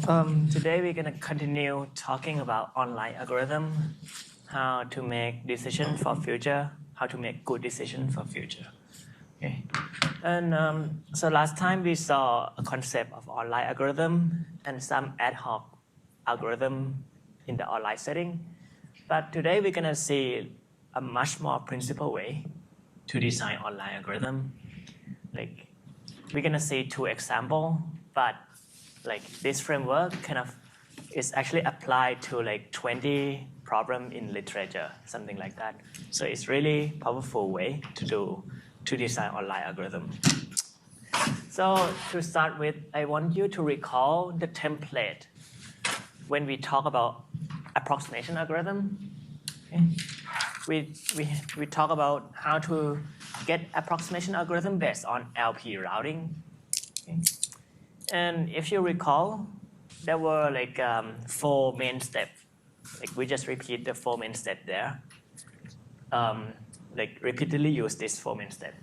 Today we're gonna continue talking about online algorithm, how to make decision for future, how to make good decision for future. Okay, and so last time we saw a concept of online algorithm and some ad hoc algorithm in the online setting, but today we're gonna see a much more principled way to design online algorithm. Like we're gonna see two examples, but like this framework kind of is actually applied to like 20 problem in literature, something like that. So it's really powerful way to design online algorithm. So to start with, I want you to recall the template when we talk about approximation algorithm. Okay. We talk about how to get approximation algorithm based on LP routing. Okay. And if you recall, there were like 4 main steps. Like we just repeat the 4 main steps there. Like repeatedly use this 4 main steps.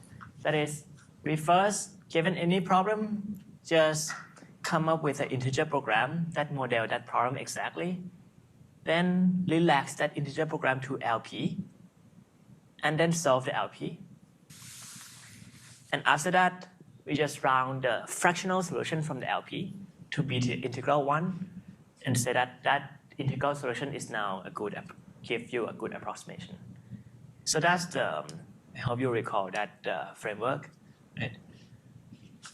That is, we first, given any problem, just come up with an integer program that model that problem exactly. Then relax that integer program to LP, and then solve the LP. And after that, we just round the fractional solution from the LP to be the integral one, and say that that integral solution is now a good, give you a good approximation. So that's the, I hope you recall that framework. Right?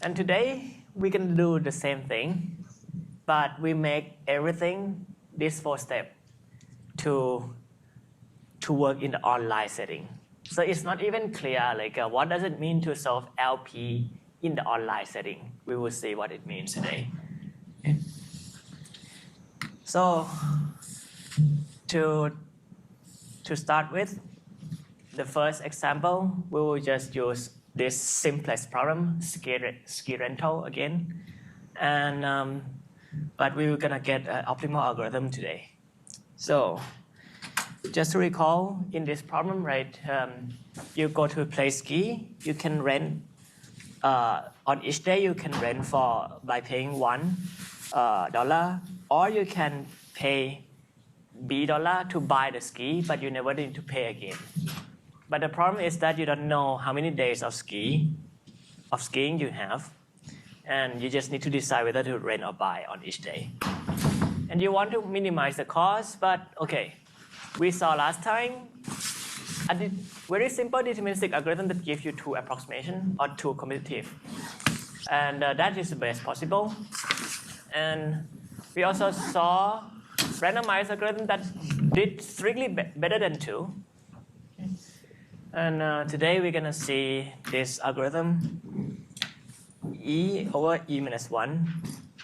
And today, we can do the same thing, but we make everything, these 4 steps, to work in the online setting. So it's not even clear like what does it mean to solve LP in the online setting. We will see what it means today. Okay. So to start with, the first example, we will just use this simplest problem, ski rental again. And but we're gonna get an optimal algorithm today. So just to recall, in this problem, right, you go to play ski, you can rent, on each day you can rent by paying $1, or you can pay $B to buy the ski, but you never need to pay again. But the problem is that you don't know how many days of skiing you have, and you just need to decide whether to rent or buy on each day. And you want to minimize the cost, but okay, we saw last time a very simple deterministic algorithm that gives you 2 approximation or 2 commutative. And that is the best possible. And we also saw randomized algorithm that did strictly better than 2. Okay. And today we're gonna see this algorithm, E over E minus 1,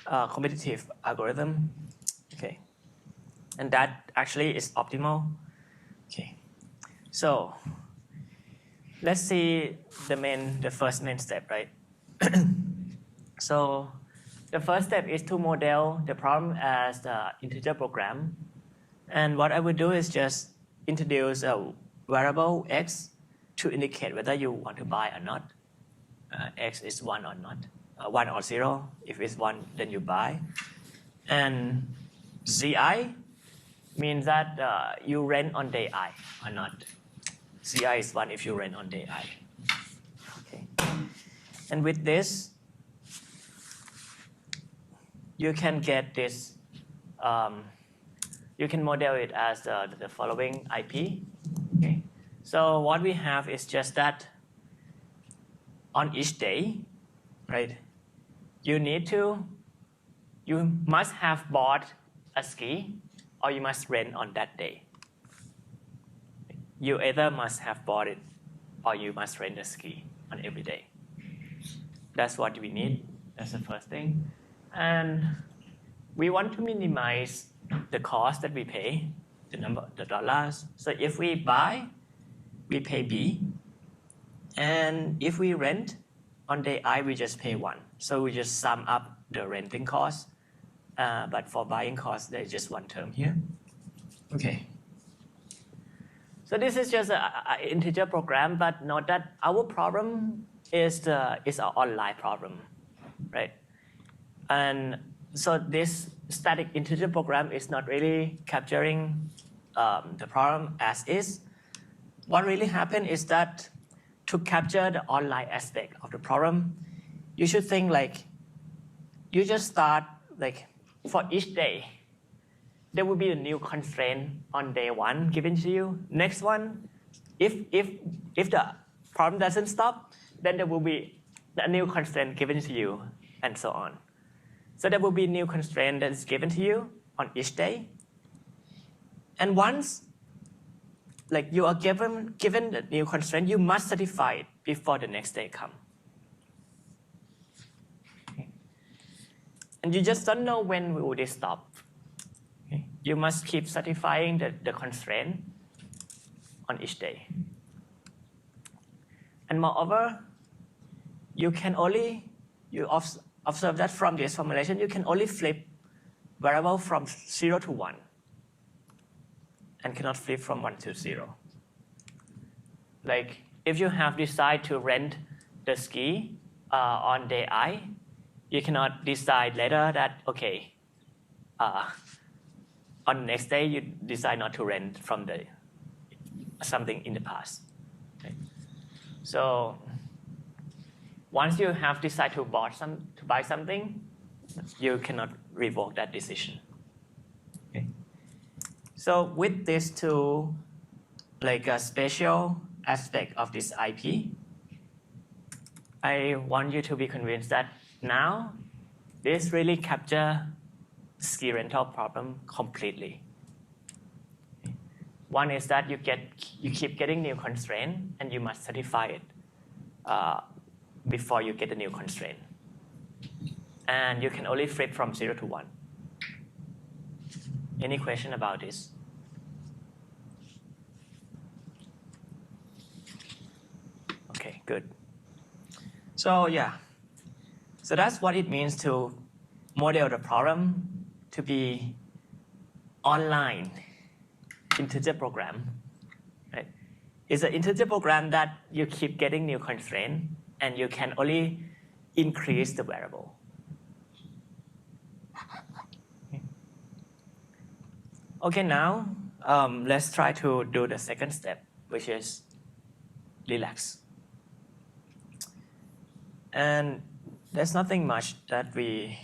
commutative algorithm. Okay. And that actually is optimal. Okay. So let's see the first main step, right? So the first step is to model the problem as the integer program. And what I would do is just introduce a variable x to indicate whether you want to buy or not. X is 1 or not, 1 or 0. If it's 1, then you buy. And Ci means that you rent on day I or not. Ci is 1 if you rent on day I. Okay. And with this, you can get this, you can model it as the following IP. Okay. So what we have is just that on each day, right, you must have bought a ski or you must rent on that day. You either must have bought it or you must rent a ski on every day. That's what we need. That's the first thing. And we want to minimize the cost that we pay, the dollars. So if we buy, we pay B. And if we rent, on day I, we just pay 1. So we just sum up the renting cost. But for buying cost, there's just 1 term here. Okay. So this is just an integer program, but note that our problem is an online problem, right? And so this static integer program is not really capturing the problem as is. What really happened is that to capture the online aspect of the problem, you should think like you just start like for each day, there will be a new constraint on day one given to you. Next one, if the problem doesn't stop, then there will be a new constraint given to you, and so on. So there will be new constraint that is given to you on each day. And once like you are given the new constraint, you must satisfy it before the next day comes. Okay. And you just don't know when will they stop. Okay. You must keep satisfying the constraint on each day. And moreover, you can only, observe that from this formulation, you can only flip variable from 0 to 1 and cannot flip from 1 to 0. Like if you have decided to rent the ski on day I, you cannot decide later that, okay, on the next day you decide not to rent from something in the past. Okay. So once you have decided to buy something, you cannot revoke that decision. Okay. So with these two, like a special aspect of this IP, I want you to be convinced that now this really captures ski rental problem completely. Okay. One is that you keep getting new constraint and you must satisfy it before you get a new constraint. And you can only flip from 0 to 1. Any question about this? Okay, good. So yeah, so that's what it means to model the problem to be online integer program. Right? It's an integer program that you keep getting new constraint and you can only increase the variable. Okay, now let's try to do the second step, which is relax. And there's nothing much that we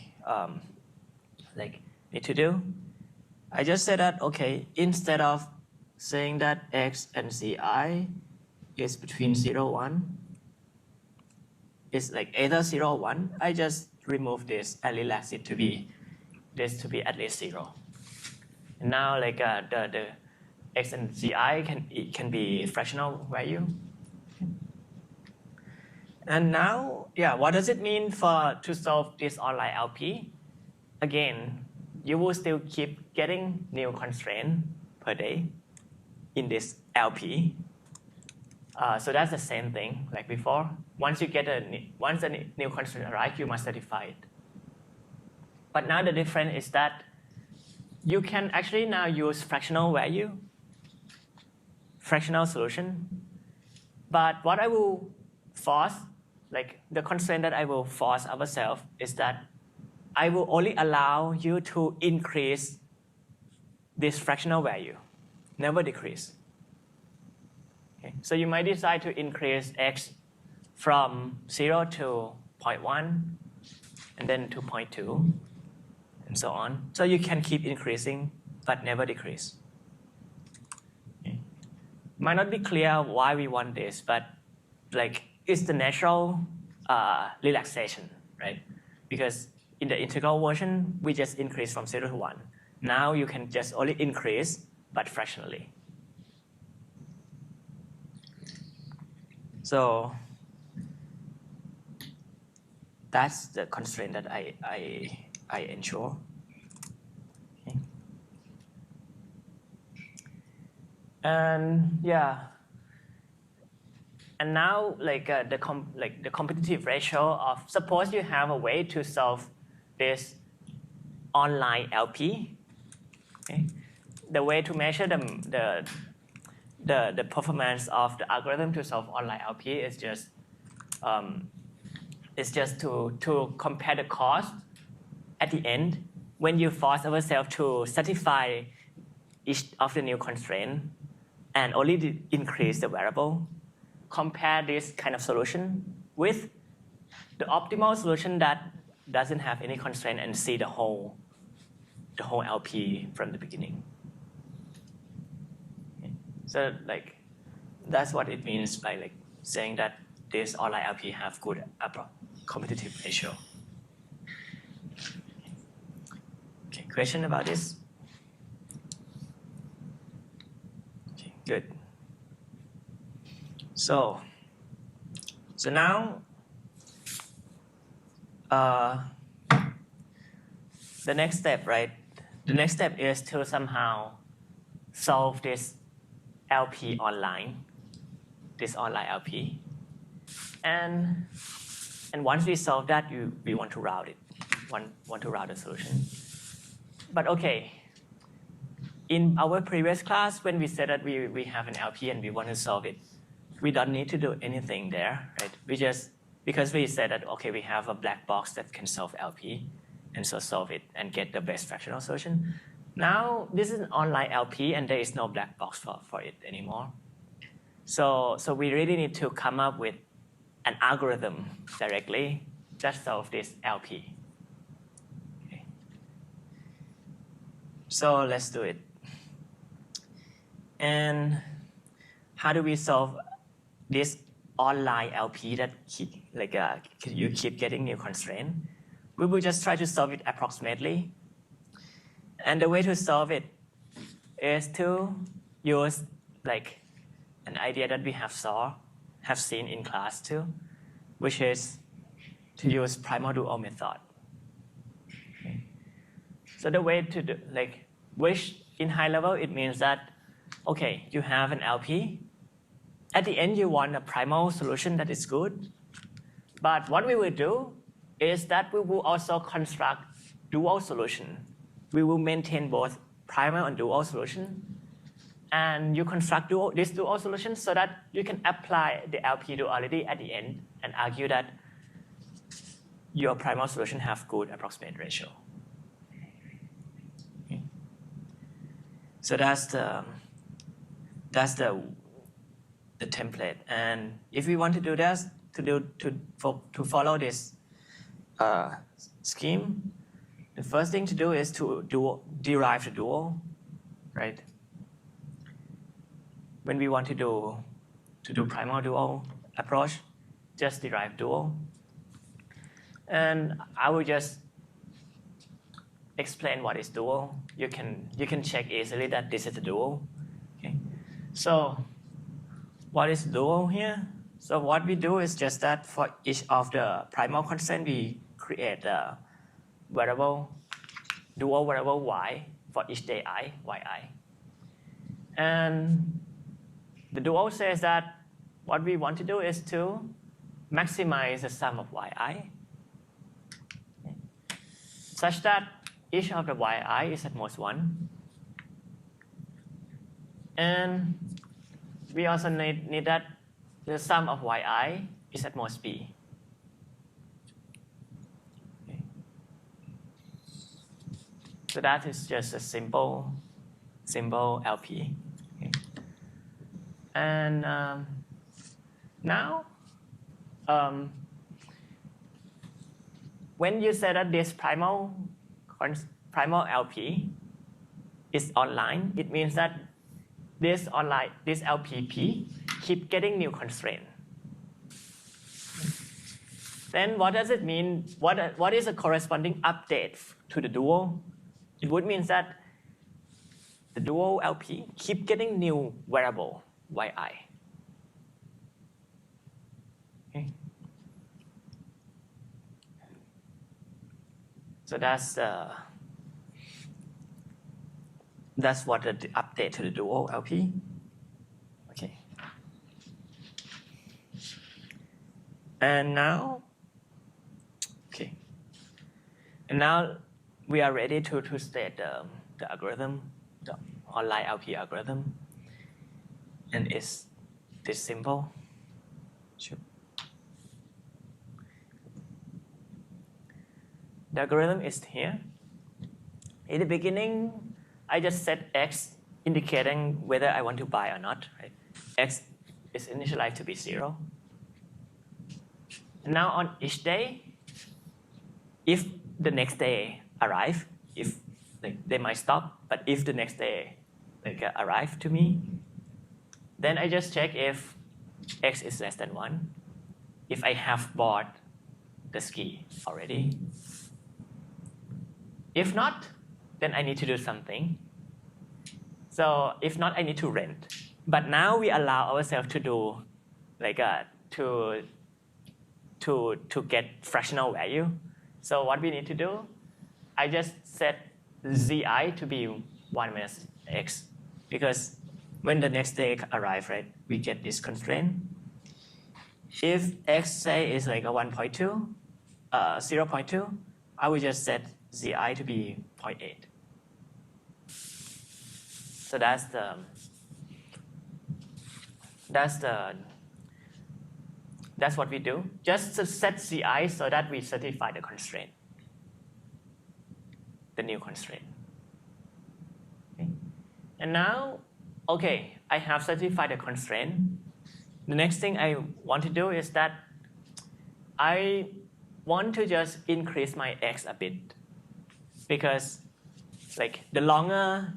need to do. I just said that, okay, instead of saying that x and ci is between 0 and 1, it's like either 0 or 1, I just remove this and relax it to be at least 0. And now like the x and ci can be fractional value. And now, yeah, what does it mean to solve this online LP? Again, you will still keep getting new constraint per day in this LP. So that's the same thing like before. Once a new constraint arrives, you must satisfy it. But now the difference is that you can actually now use fractional value, fractional solution. But what I will force, like the constraint that I will force ourselves is that I will only allow you to increase this fractional value, never decrease. Okay. So you might decide to increase x from 0 to 0.1 and then to 0.2 and so on. So you can keep increasing but never decrease. Okay. Might not be clear why we want this, but like it's the natural relaxation, right? Because in the integral version, we just increase from 0 to 1. Now you can just only increase, but fractionally. So that's the constraint that I ensure. Okay. And yeah. And now, like the competitive ratio of, suppose you have a way to solve this online LP. Okay? The way to measure the performance of the algorithm to solve online LP is just to compare the cost at the end, when you force ourselves to satisfy each of the new constraint and only increase the variable, compare this kind of solution with the optimal solution that doesn't have any constraint and see the whole LP from the beginning. Okay. So like that's what it means by like saying that this online LP have good competitive ratio. Okay, question about this? Okay, good. So now the next step, right? The next step is to somehow solve this LP online, this online LP. And once we solve that, we want to route it, want to route the solution. But okay, in our previous class, when we said that we have an LP and we want to solve it, we don't need to do anything there, right? We just, because we said that, okay, we have a black box that can solve LP, and so solve it and get the best fractional solution. Now, this is an online LP and there is no black box for it anymore. So we really need to come up with an algorithm directly that solves this LP. Okay. So let's do it. And how do we solve this online LP that you keep getting new constraint? We will just try to solve it approximately. And the way to solve it is to use like an idea that we have seen in class too, which is to use primal duo method. Okay. So the way to do, like, which in high level, it means that, okay, you have an LP. At the end, you want a primal solution that is good. But what we will do is that we will also construct dual solution. We will maintain both primal and dual solution. And you construct this dual solution so that you can apply the LP duality at the end and argue that your primal solution have good approximate ratio. Okay. So that's the template. And if we want to do that, to follow this scheme, the first thing to do is to derive the dual, right? When we want to do primal dual approach, just derive dual. And I will just explain what is dual. You can check easily that this is a dual. Okay. So what is dual here? So what we do is just that for each of the primal constraint, we create a variable, dual variable y for each day I, yi. And the dual says that what we want to do is to maximize the sum of yi, such that each of the yi is at most 1. And we also need that the sum of yi is at most b. Okay. So that is just a simple LP. Okay. And now, when you say that this primal LP is online, it means that this LPP keep getting new constraint. Then what does it mean? What is the corresponding update to the dual? It would mean that the dual LP keep getting new variable yi. Okay. So that's what the update to the dual LP. Okay. And now, okay. And now we are ready to state the algorithm, the online LP algorithm. And it's this simple. Sure. The algorithm is here. In the beginning, I just set x indicating whether I want to buy or not. Right? X is initialized to be 0. And now on each day, if the next day arrive, if they might stop, but if the next day arrive to me, then I just check if x is less than 1, if I have bought the ski already. If not, then I need to do something. So if not, I need to rent. But now we allow ourselves to do to get fractional value. So what we need to do, I just set zi to be 1 minus x, because when the next day arrives, right, we get this constraint. If x say is like a 1.2, 0.2, I will just set zi to be 0.8. So that's what we do. Just to set zi so that we certify the constraint, the new constraint. Okay. And now, okay, I have certified the constraint. The next thing I want to do is that I want to just increase my x a bit, because the longer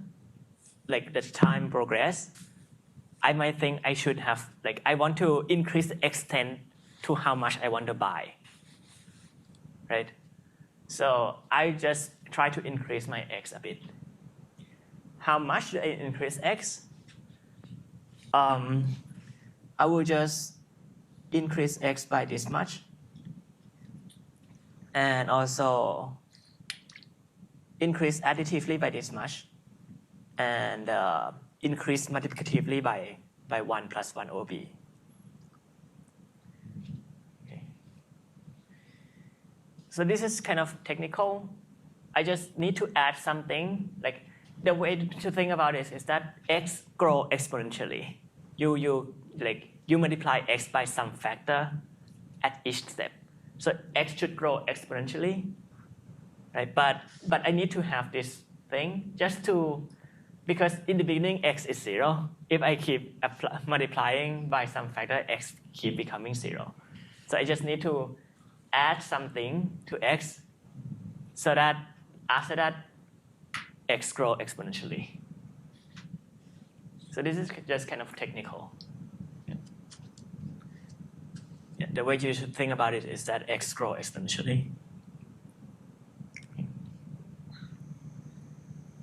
the time progress, I might think I should have I want to increase the extent to how much I want to buy, right? So I just try to increase my x a bit. How much do I increase x? I will just increase x by this much, and also increase additively by this much, and increase multiplicatively by 1 plus 1 OB. Okay. So this is kind of technical. I just need to add something. The way to think about it is that x grow exponentially. You multiply x by some factor at each step. So x should grow exponentially, right? But I need to have this thing just to, because in the beginning x is 0. If I keep multiplying by some factor, x keep becoming 0. So I just need to add something to x so that after that x grow exponentially. So this is just kind of technical. Yeah, the way you should think about it is that x grow exponentially.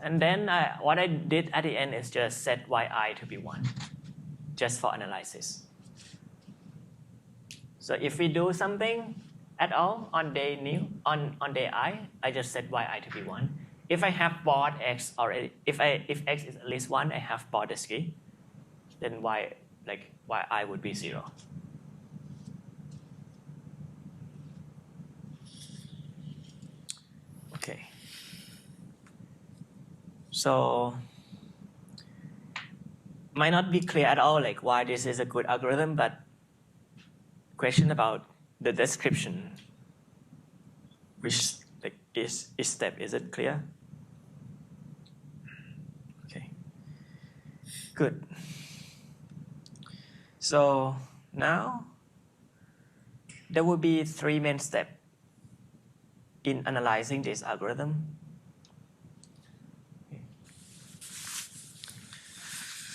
And then what I did at the end is just set yi to be 1, just for analysis. So if we do something at all on day day I just set yi to be 1. If I have bought x already, if x is at least 1, I have bought the ski, then yi would be 0. Okay. So might not be clear at all why this is a good algorithm, but question about the description, which is each step, is it clear? Okay, good. So now there will be 3 main steps in analyzing this algorithm.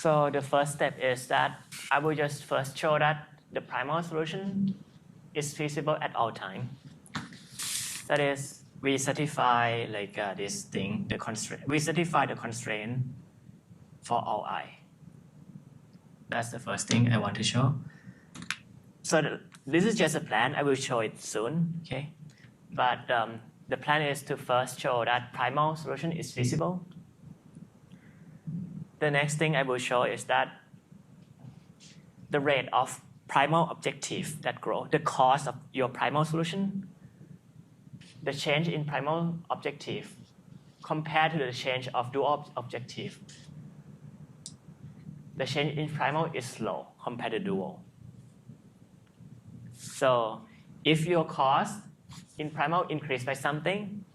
So the first step is that I will just first show that the primal solution is feasible at all time. That is, we certify this thing, the constraint. We certify the constraint for all I. That's the first thing I want to show. So this is just a plan. I will show it soon. Okay, but the plan is to first show that primal solution is feasible. The next thing I will show is that the rate of primal objective that grow, the cost of your primal solution, the change in primal objective compared to the change of dual objective. The change in primal is slow compared to dual. So if your cost in primal increase by something,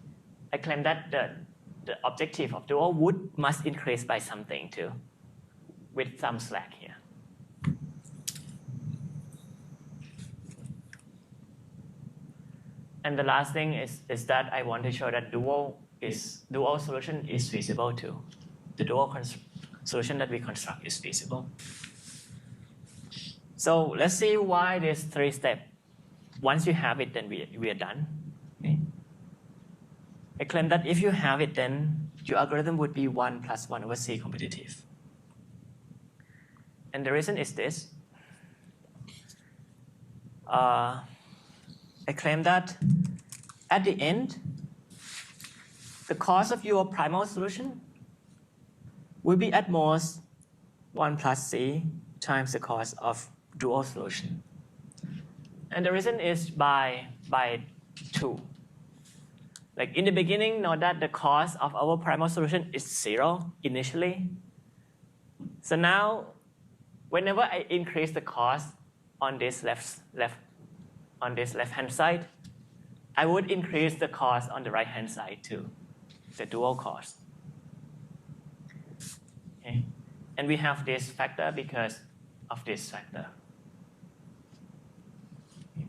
I claim that the objective of dual must increase by something too, with some slack here. And the last thing is that I want to show that dual solution is feasible too. The dual solution that we construct is feasible. So let's see why this 3 steps. Once you have it, then we are done. Okay? I claim that if you have it, then your algorithm would be 1 + 1 over C competitive. And the reason is this. I claim that at the end, the cost of your primal solution will be at most 1 + C times the cost of dual solution. And the reason is by 2. Like in the beginning, know that the cost of our primal solution is 0 initially. So now, whenever I increase the cost on this left-hand side, I would increase the cost on the right-hand side too, the dual cost. Okay. And we have this factor because of this factor. Okay.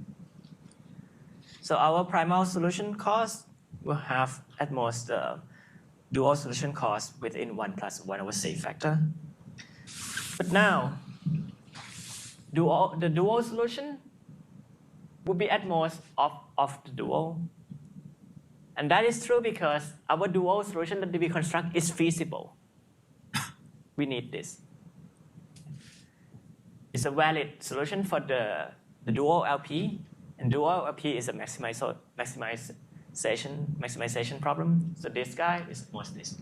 So our primal solution cost will have at most the dual solution cost within 1 + 1 over C factor. But now, the dual solution will be at most of the dual. And that is true because our dual solution that we construct is feasible. We need this. It's a valid solution for the dual LP, and dual LP is a maximization problem. So this guy is most this.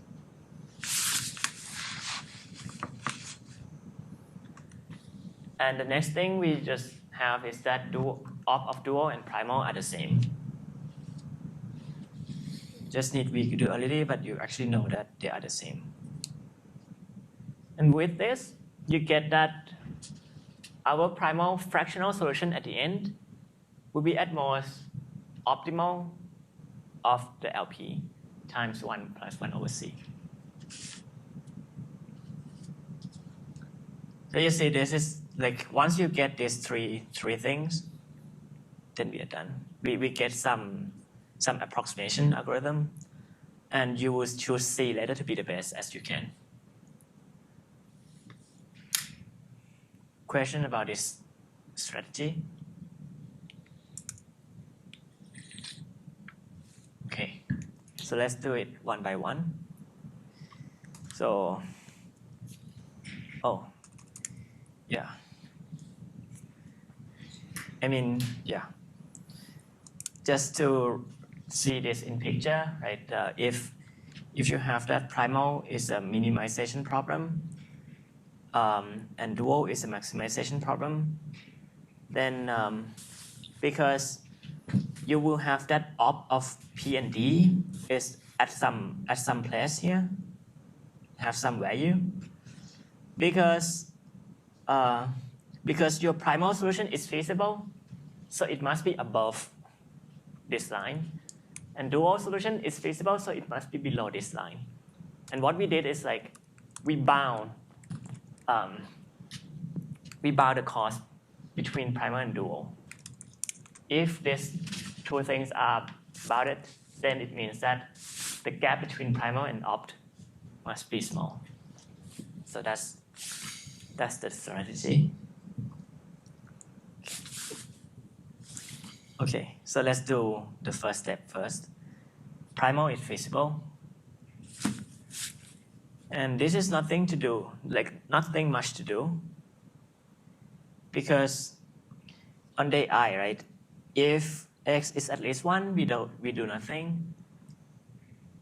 And the next thing we just have is that op of dual and primal are the same. Just need weak duality, but you actually know that they are the same. And with this, you get that our primal fractional solution at the end will be at most optimal of the LP times 1 + 1 over C. So you see, this is like once you get these three things, then we are done. We get some approximation algorithm, and you will choose C later to be the best as you can. Question about this strategy? Okay, so let's do it one by one. So, yeah. I mean, yeah. Just to see this in picture, right? If you have that primal is a minimization problem, and dual is a maximization problem, then because you will have that op of P and D is at some place here, have some value, because your primal solution is feasible, so it must be above this line, and dual solution is feasible, so it must be below this line. And what we did is like we bound the cost between primal and dual. If these two things are bounded, then it means that the gap between primal and opt must be small. So that's the strategy. Okay, so let's do the first step first. Primal is feasible. And this is nothing to do, like nothing much to do. Because on day I, right, if x is at least 1, we do nothing.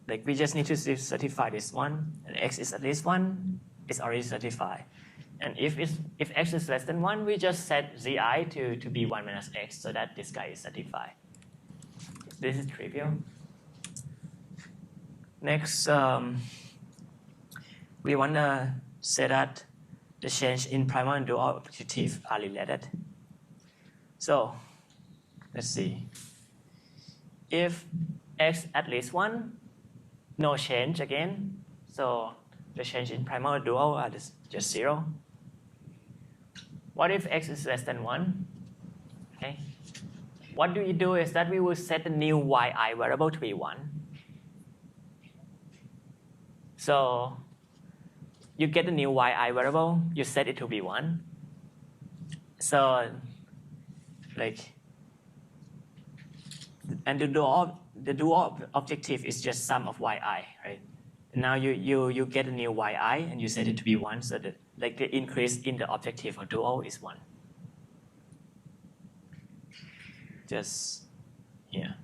Like we just need to certify this one, and x is at least 1, it's already certified. And if x is less than 1, we just set zi to be 1 minus x so that this guy is certified. This is trivial. Next, we want to say that the change in primal and dual objective are related. So let's see. If x at least 1, no change again. So the change in primal or dual are just 0. What if x is less than 1? Okay. What do we do is that we will set the new yi variable to be 1. So you get the new yi variable, you set it to be 1. So like, and the dual objective is just sum of yi, right? Now you get a new yi and you set it to be 1, so that like the increase in the objective of dual is 1. Just here,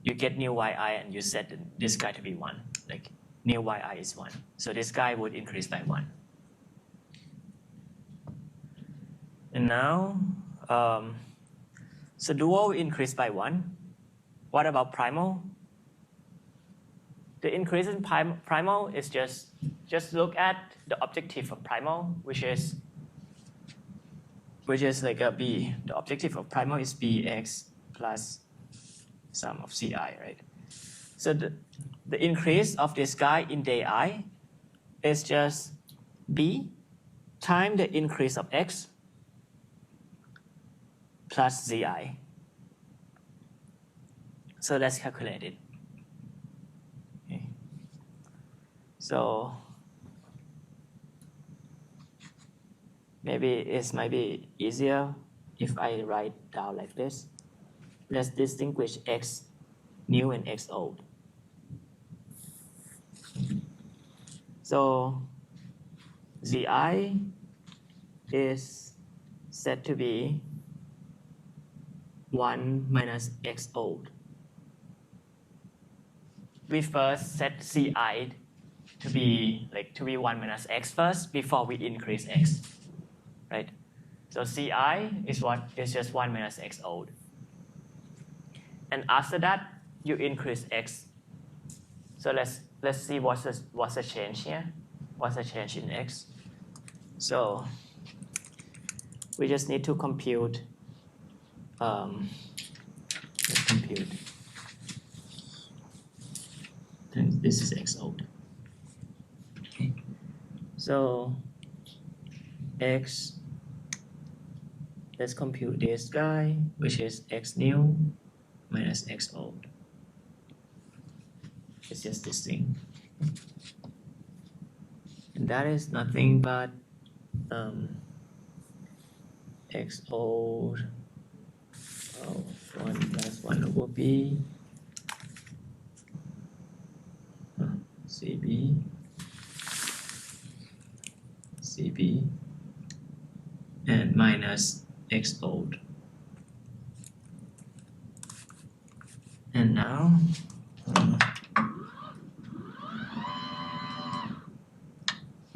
you get new yi and you set this guy to be 1. Like new yi is 1, so this guy would increase by 1. And now, so dual increased by 1. What about primal? The increase in primal is just look at the objective of primal, which is like a b. The objective of primal is bx plus sum of ci, right? So the increase of this guy in day I is just b times the increase of x plus zi. So let's calculate it. Okay. So maybe it might be easier if I write down like this. Let's distinguish x new and x old. So zi is set to be 1 minus x old. We first set ci to be 1 minus x first before we increase x, right? So ci is what is just 1 minus x old, and after that you increase x. So let's see what's the change here. What's the change in x? So we just need to compute. Let's compute. Then this is x old. Okay. So x. Let's compute this guy, which is x new minus x old. It's just this thing. And that is nothing but x old of 1 plus 1 over b cb and minus x old. And now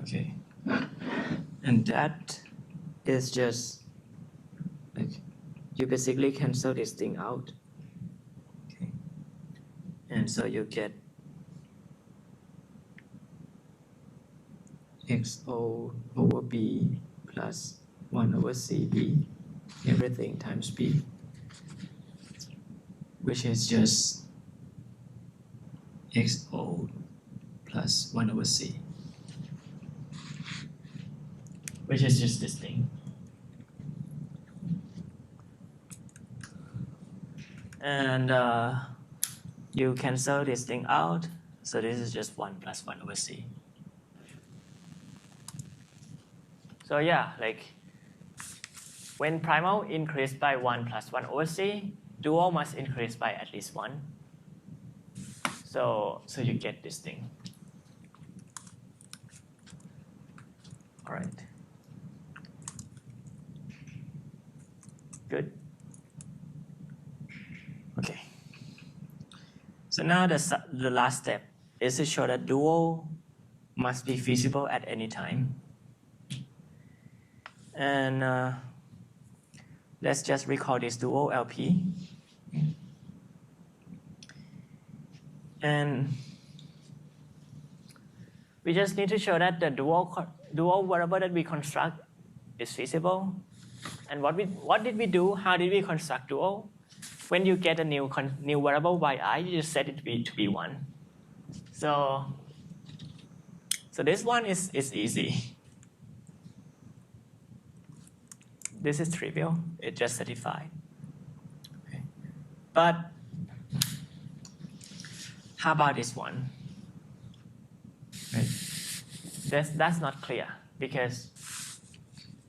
okay, and that is just like you basically cancel this thing out. Okay, and so you get xo over b plus 1 over cb, everything times b, which is just xo plus 1 over c, which is just this thing. And you cancel this thing out, so this is just 1 plus 1 over c. So yeah, like when primal increased by 1 plus 1 over c, dual must increase by at least 1. So you get this thing. All right. Good. Okay. So now the last step is to show that dual must be feasible at any time. And let's just recall this dual LP. And we just need to show that the dual variable that we construct is feasible. And what did we do? How did we construct dual? When you get a new variable yi, you just set it to be 1. So this one is easy. This is trivial. It just satisfied. Okay. But how about this one? Right. That's not clear because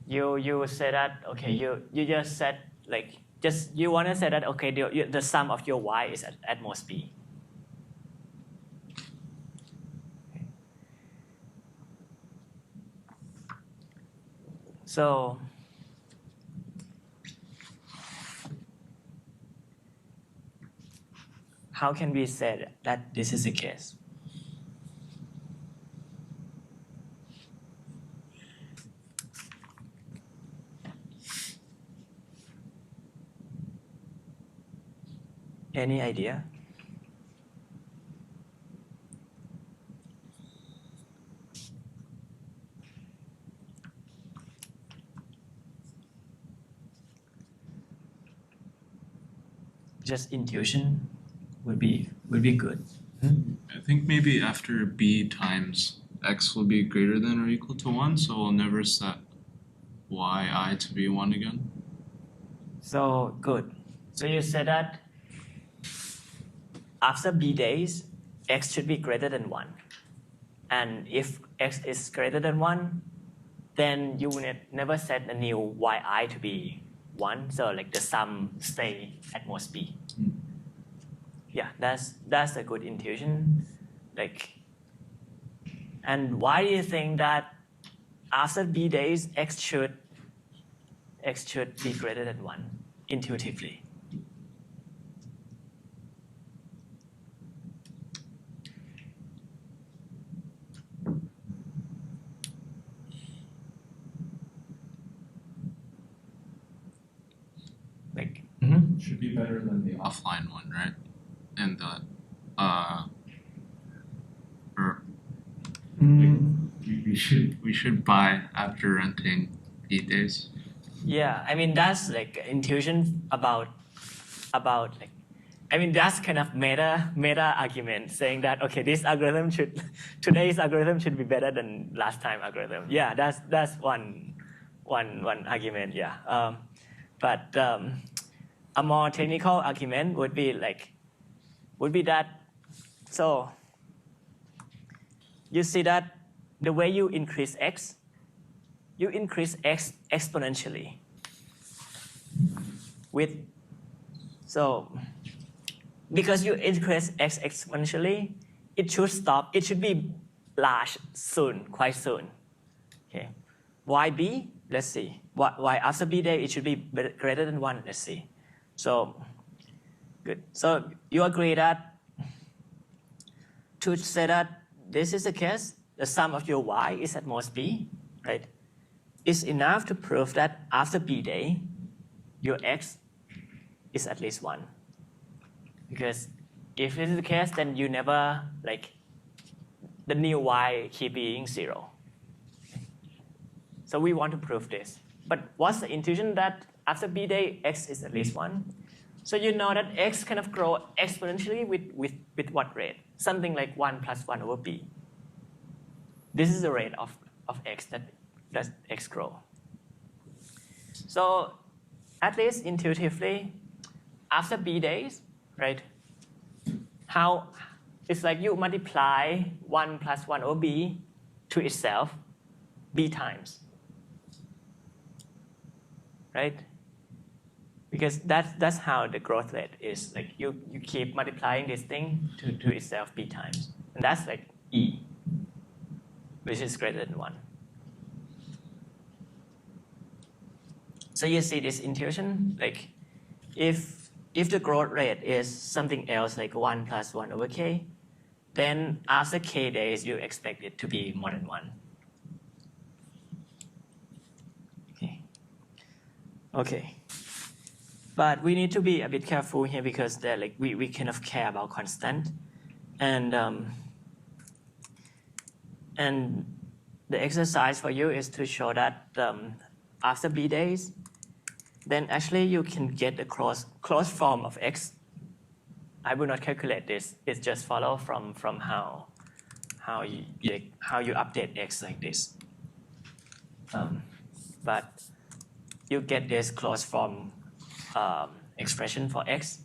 you say that okay you just said like you want to say that okay the sum of your y is at most b. Okay. So how can we say that this is the case? Any idea? Just intuition would be good. I think maybe after b times x will be greater than or equal to 1, so we'll never set yi to be 1 again. So good. So you said that after b days, x should be greater than 1. And if x is greater than 1, then you will never set a new yi to be 1. So like the sum stay at most b. Yeah, that's a good intuition. Like, and why do you think that after b days x should be greater than 1 intuitively? Like, Should be better than the offline one, right? And the we should buy after renting 8 days. yeah, I mean that's like intuition about like, I mean that's kind of meta argument saying that okay today's algorithm should be better than last time algorithm. Yeah, that's one argument. Yeah, but a more technical argument would be that so you see that the way you increase x exponentially so because you increase x exponentially, it should stop. It should be large soon, quite soon. Okay, yb, let's see. Y after b day, it should be greater than 1. Let's see. So good. So you agree that to say that this is the case, the sum of your y is at most b, right? Is enough to prove that after b day, your x is at least 1. Because if this is the case, then you never, like, the new y keep being 0. So we want to prove this. But what's the intuition that after b day, x is at least 1? So you know that x kind of grow exponentially with what rate? Something like 1 plus 1 over b. This is the rate of x that x grow. So at least intuitively, after b days, right? How it's like you multiply 1 plus 1 over b to itself b times, right? Because that's how the growth rate is. Like you keep multiplying this thing to itself b times, and that's like e, which is greater than 1. So you see this intuition, like if the growth rate is something else like 1 plus 1 over k, then after k days you expect it to be more than 1. Okay. But we need to be a bit careful here because they're like we kind of care about constant, and the exercise for you is to show that after b days, then actually you can get a closed form of x. I will not calculate this. It just follow from how how you update x like this. But you get this closed form expression for x.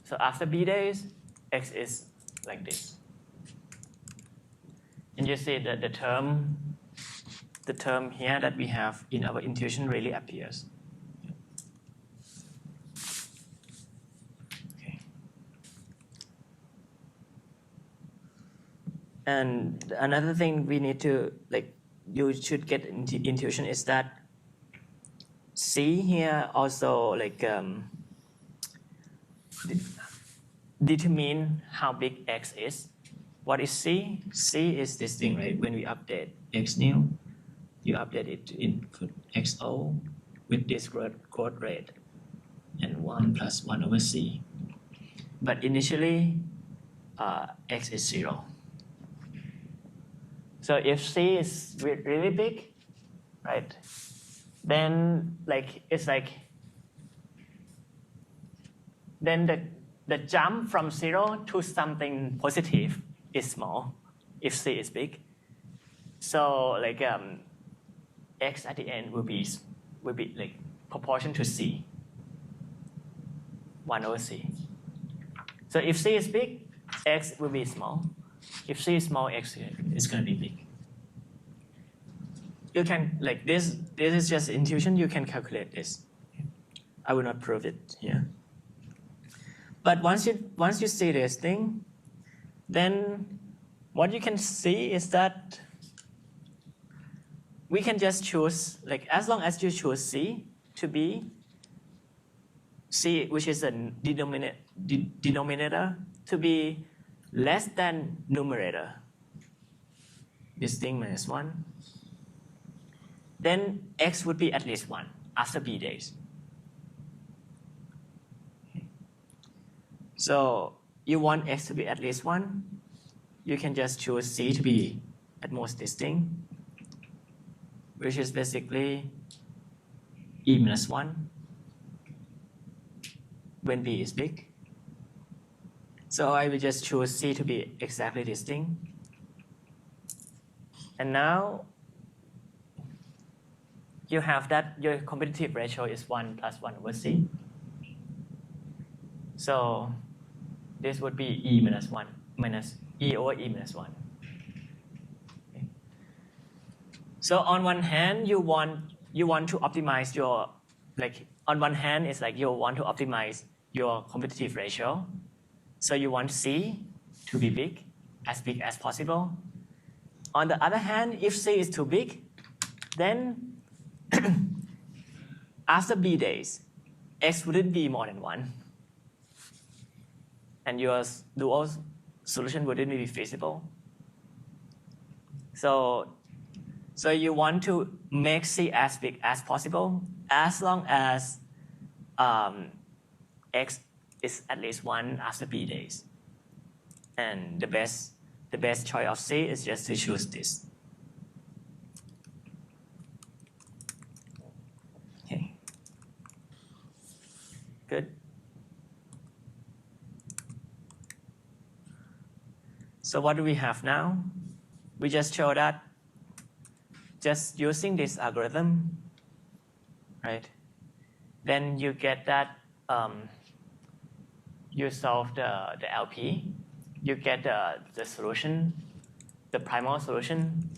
So after b days, x is like this. And you see that the term here that we have in our intuition really appears. Okay. And another thing we need to, like, you should get intuition is that C here also like determine how big X is. What is C? C is this thing, right? When we update X new, you update it to input XO with this growth rate and 1 plus 1 over C. But initially, X is 0. So if C is really big, right, then then the jump from 0 to something positive is small if C is big. So like X at the end will be like proportion to C, 1 over C. So if C is big, X will be small. If C is small, X is going to be big. You can, like this is just intuition, you can calculate this. I will not prove it here. But once you see this thing, then what you can see is that we can just choose, like as long as you choose C to be C, which is a denominator, to be less than numerator, this thing minus 1, then X would be at least 1 after B days. So you want X to be at least 1, you can just choose C to be at most this thing, which is basically E minus 1 when B is big. So I will just choose C to be exactly this thing. And now you have that your competitive ratio is 1 plus 1 over C. So this would be E minus 1 minus E over E minus 1. Okay. So on one hand, you want to optimize your, like on one hand, it's like you want to optimize your competitive ratio. So you want C to be big as possible. On the other hand, if C is too big, then after B days, X wouldn't be more than 1. And your dual solution wouldn't be feasible. So you want to make C as big as possible, as long as X is at least 1 after B days. And the best choice of C is just to choose this. Okay. Good. So what do we have now? We just show that just using this algorithm, right? Then you get that you solve the LP, you get the solution, the primal solution,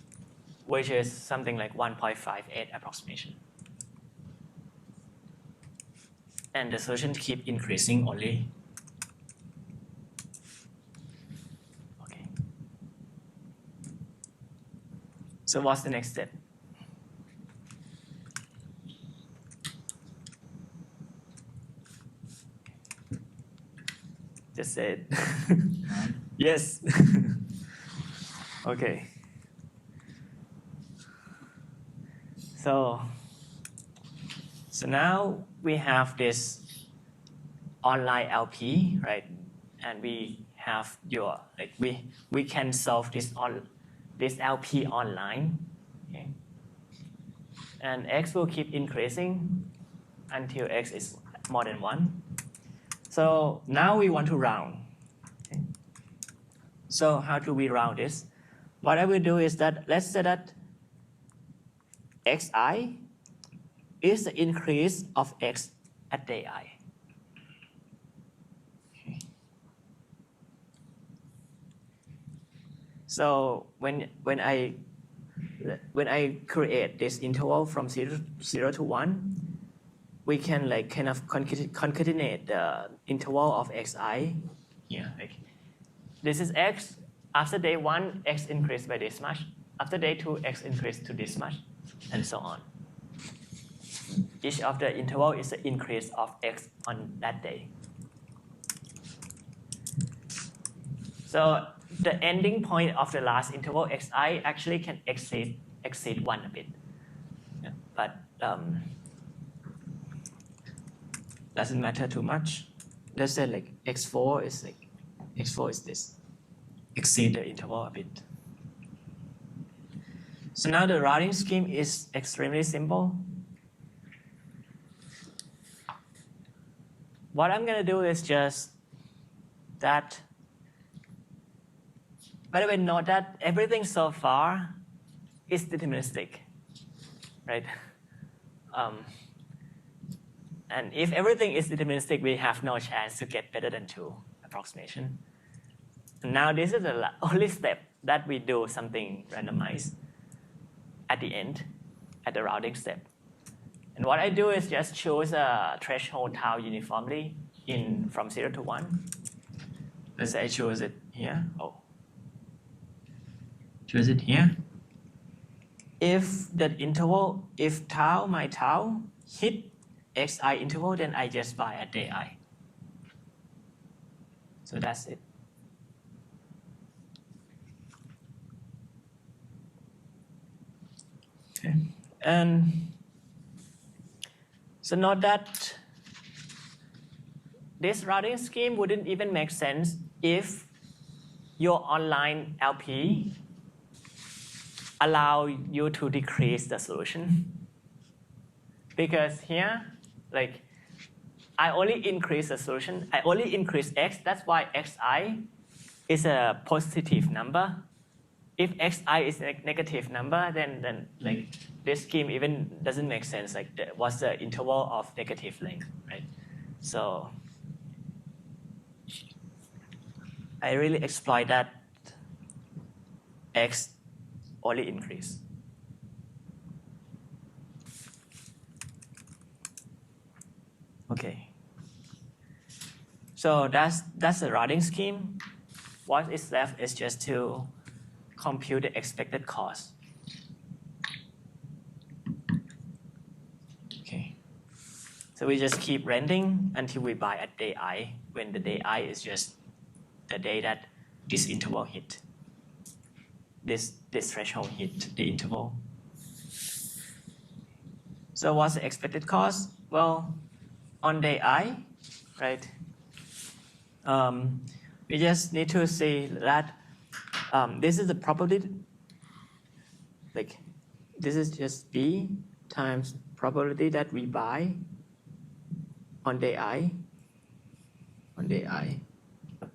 which is something like 1.58 approximation. And the solution keep increasing only. Okay. So what's the next step? Just say it. Yes. Okay. So now we have this online LP, right? And we have your, like we can solve this LP online. Okay. And X will keep increasing until X is more than 1. So now we want to round. Okay. So how do we round this? What I will do is that let's say that xi is the increase of x at day I. Okay. So when I create this interval from 0 to 1, we can like kind of concatenate the interval of xi here. Like, this is x. After day 1, x increased by this much. After day 2, x increased to this much, and so on. Each of the interval is the increase of x on that day. So the ending point of the last interval xi actually can exceed 1 a bit. Yeah, but doesn't matter too much. Let's say like x4 is this. Exceed the interval a bit. So now the routing scheme is extremely simple. What I'm going to do is just that. By the way, note that everything so far is deterministic, right? And if everything is deterministic, we have no chance to get better than 2 approximation. Now this is the only step that we do something randomized at the end, at the routing step. And what I do is just choose a threshold tau uniformly from 0 to 1. Let's say I choose it here. Oh, choose it here. If that interval, if my tau hit xi interval, then I just buy at day I. So that's it. Okay. And so note that this routing scheme wouldn't even make sense if your online LP allow you to decrease the solution. Because here, like, I only increase the solution. I only increase x. That's why xi is a positive number. If xi is a negative number, then like this scheme even doesn't make sense. Like, what's the interval of negative length, right? So I really exploit that x only increase. Okay. So that's the routing scheme. What is left is just to compute the expected cost. Okay. So we just keep renting until we buy at day I, when the day I is just the day that this interval hit. This threshold hit the interval. So what's the expected cost? Well, on day I, right? We just need to see that this is the probability, like this is just B times probability that we buy on day I,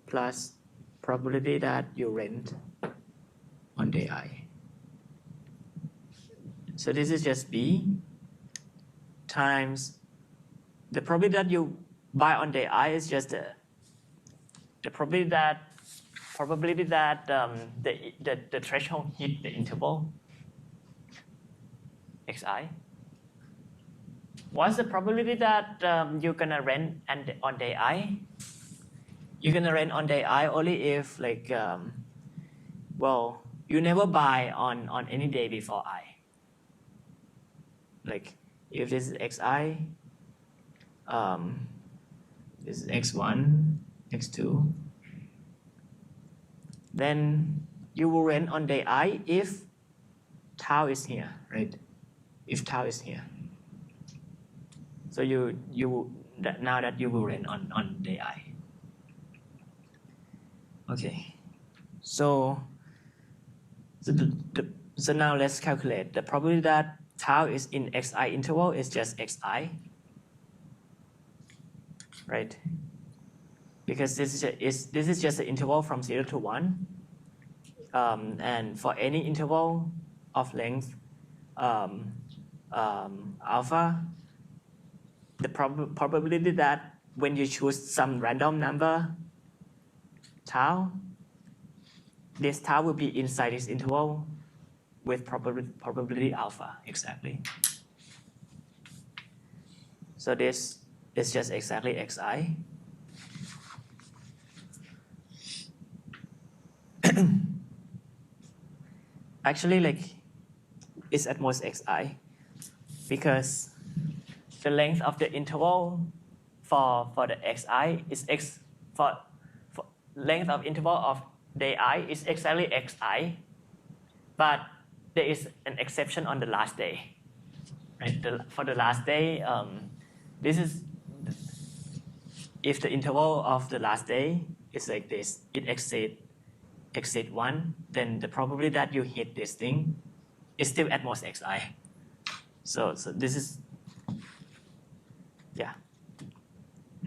plus probability that you rent on day I. So this is just B times the probability that you buy on day I is just the probability that the threshold hit the interval xi. What's the probability that you're gonna rent on day I? You're gonna rent on day I only if like well, you never buy on any day before I. Like if this is xi, this is x1, x2, then you will rent on day I if tau is here, right? If tau is here. So now that you will rent on day I. Okay. So now let's calculate the probability that tau is in xi interval is just xi, right? Because this is just the interval from 0 to 1. And for any interval of length alpha, the probability that when you choose some random number tau, this tau will be inside this interval with probability alpha exactly. So this is just exactly xi. Actually, like it's at most xi because the length of the interval for the xi is x for length of interval of day I is exactly xi, but there is an exception on the last day, right? For the last day, this is if the interval of the last day is like this, it exceed 1, then the probability that you hit this thing is still at most xi. So this is, yeah,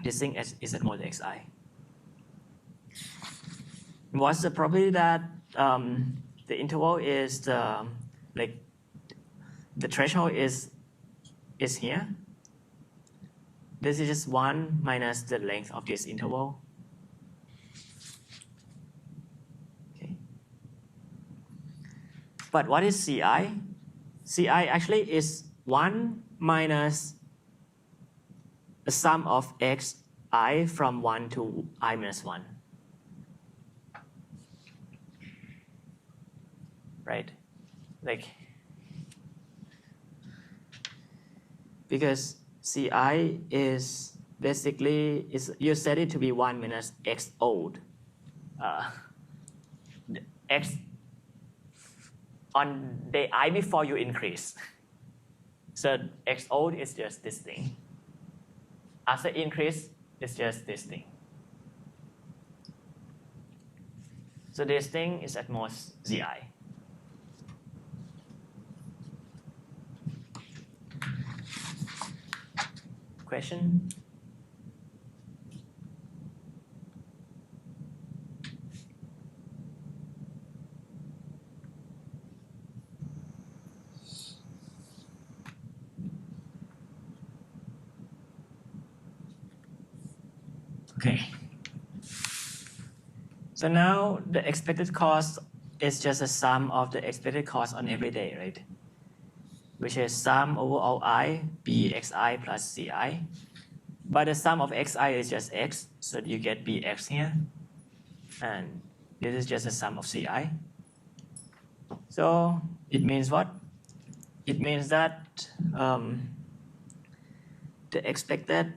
this thing is at most xi. What's the probability that the interval is like the threshold is here? This is just 1 minus the length of this interval. Okay. But what is Ci? Ci actually is 1 minus the sum of xi from 1 to I minus 1. Right? Like, because Ci is basically, you set it to be 1 minus x old. X on day I before you increase. So x old is just this thing. After increase, it's just this thing. So this thing is at most Zi. Question? Okay. So now the expected cost is just a sum of the expected cost on every day, right? Which is sum over all I, bxi plus ci. But the sum of xi is just x, so you get bx here. And this is just a sum of ci. So it means what? It means that the expected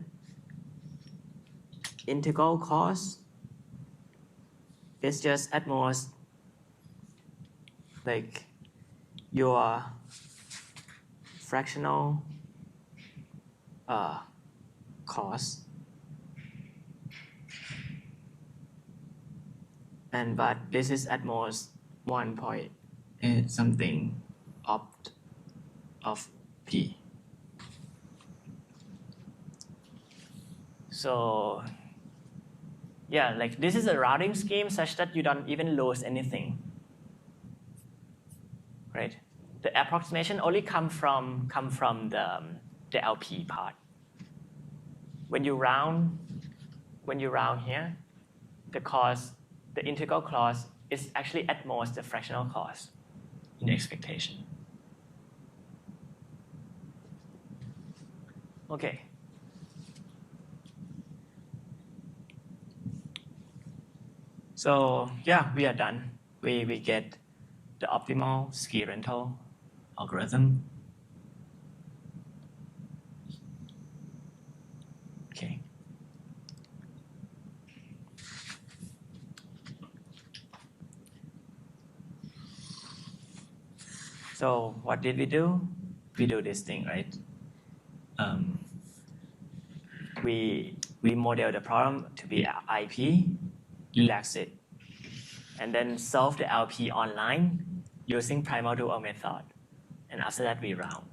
integral cost is just at most like your fractional cost, and but this is at most 1.8 something of p. So yeah, like this is a routing scheme such that you don't even lose anything, right? The approximation only come from the LP part. When you round here, the cost, the integral cost is actually at most the fractional cost in the expectation. Okay. So yeah, we are done. We get the optimal ski rental algorithm. Okay. So what did we do? We do this thing, right? We model the problem to be IP, relax it, and then solve the LP online using primal dual method. And after that, we round.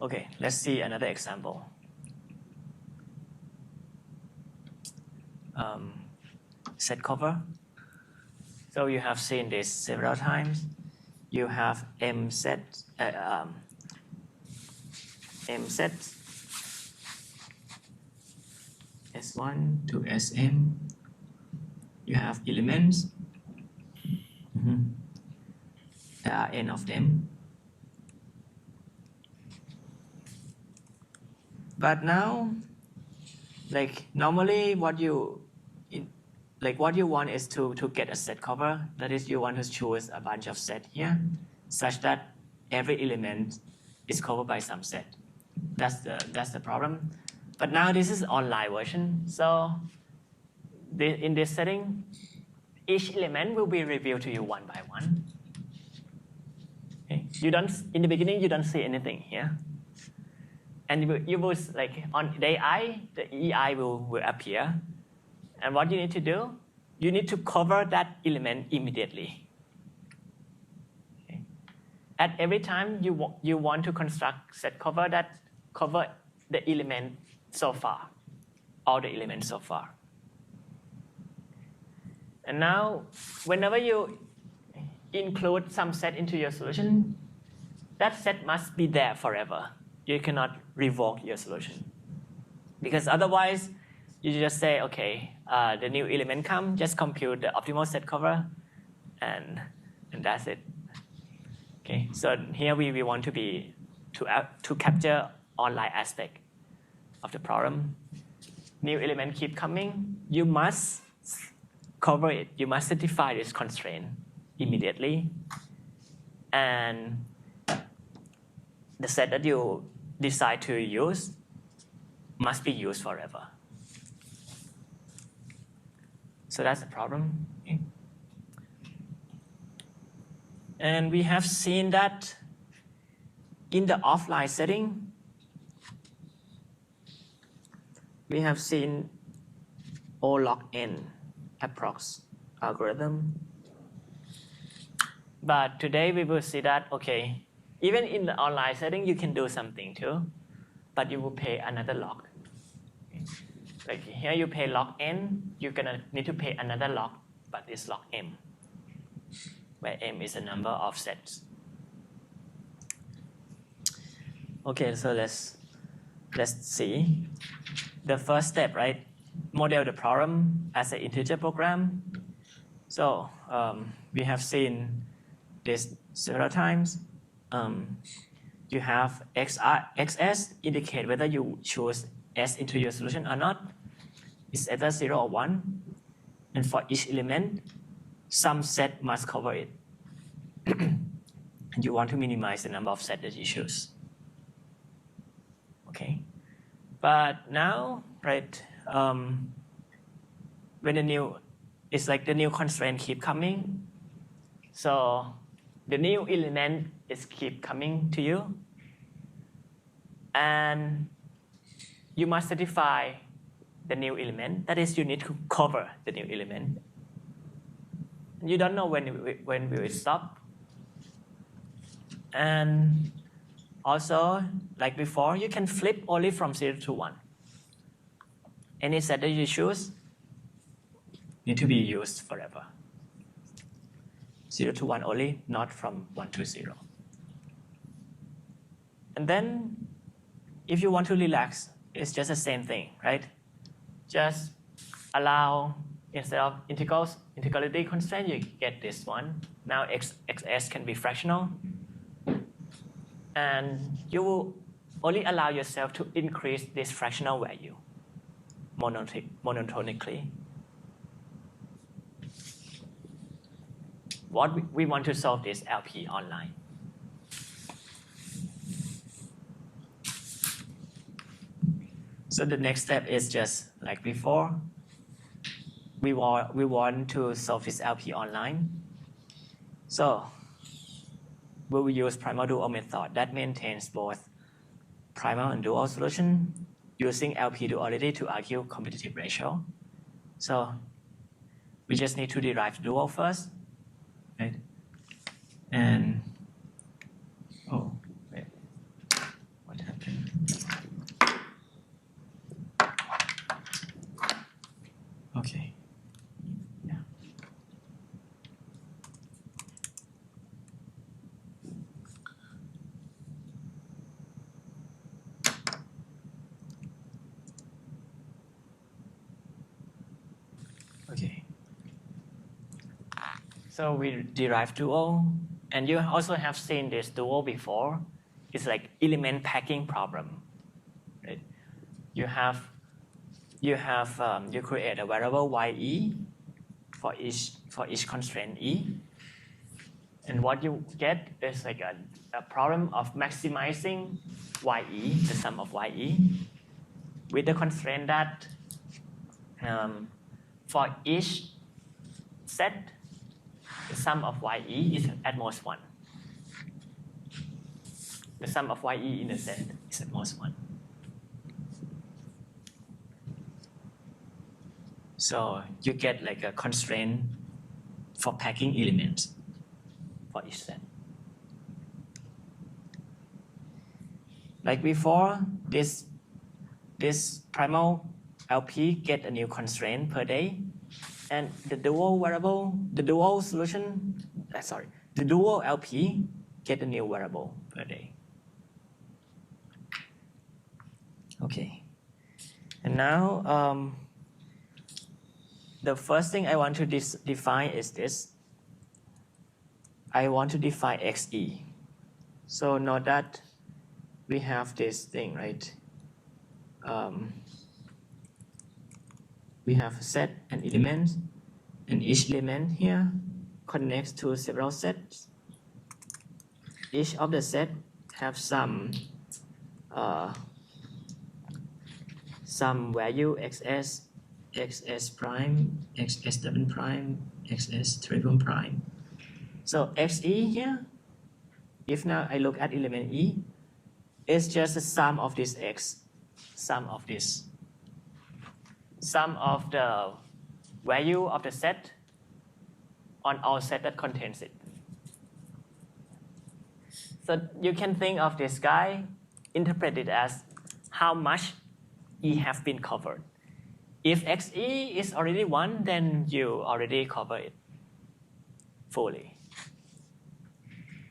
Okay, let's see another example. set cover. So you have seen this several times. You have M set S1 to Sm. You have elements. There are n of them. But now, like normally what you want is to get a set cover. That is, you want to choose a bunch of set here, such that every element is covered by some set. That's the problem. But now this is online version. So in this setting, each element will be revealed to you one by one. Okay? You don't, in the beginning, you don't see anything here. And you will, like on day I, the EI will appear. And what you need to do, you need to cover that element immediately. Okay? At every time you want to construct set cover that cover the element so far, all the elements so far. And now, whenever you include some set into your solution, that set must be there forever. You cannot revoke your solution. Because otherwise, you just say, okay, the new element come, just compute the optimal set cover, and that's it. Okay, so here we want to be to capture online aspect of the problem. New element keep coming, you must cover it. You must satisfy this constraint immediately, and the set that you decide to use must be used forever. So that's the problem. Okay. And we have seen that in the offline setting, we have seen O log n approx algorithm. But today we will see that, okay, even in the online setting, you can do something too, but you will pay another log. Okay. Like here you pay log n, you're gonna need to pay another log, but it's log m, where m is the number of sets. Okay, so let's see. The first step, right? Model the problem as an integer program. So we have seen this several times. You have xs indicate whether you choose s into your solution or not. It's either 0 or 1. And for each element, some set must cover it. And you want to minimize the number of sets that you choose. Okay. But now, right, when it's like the new constraint keep coming. So the new element is keep coming to you. And you must satisfy the new element. That is, you need to cover the new element. You don't know when will it stop. And also, like before, you can flip only from 0 to 1. Any set that you choose need to be used forever. 0 to 1 only, not from 1 to 0. And then, if you want to relax, it's just the same thing, right? Just allow, instead of integrality constraint, you get this one. Now xs can be fractional. And you will only allow yourself to increase this fractional value monotonically. What we want to solve this LP online. So the next step is just like before. We want to solve this LP online. So we will use primal dual method that maintains both primal and dual solution using LP duality to argue competitive ratio. So we just need to derive dual first, right? And oh, wait, what happened? Okay. So we derive dual, and you also have seen this dual before. It's like element packing problem, right? You create a variable ye for each constraint e, and what you get is like a problem of maximizing ye, the sum of ye, with the constraint that for each set, the sum of ye is at most 1. The sum of ye in the set is at most 1. So you get like a constraint for packing elements for each set. Like before, this primal LP get a new constraint per day, and the dual LP get a new variable per day. Okay, and now the first thing I want to define is this. I want to define XE. So note that we have this thing, right? We have a set and elements, and each element here connects to several sets. Each of the set have some value xs, xs prime, xs double prime, xs triple prime. So xe here, if now I look at element e, it's just the sum of this x, sum of this, sum of the value of the set on all set that contains it. So you can think of this guy, interpret it as how much E have been covered. If XE is already 1, then you already cover it fully.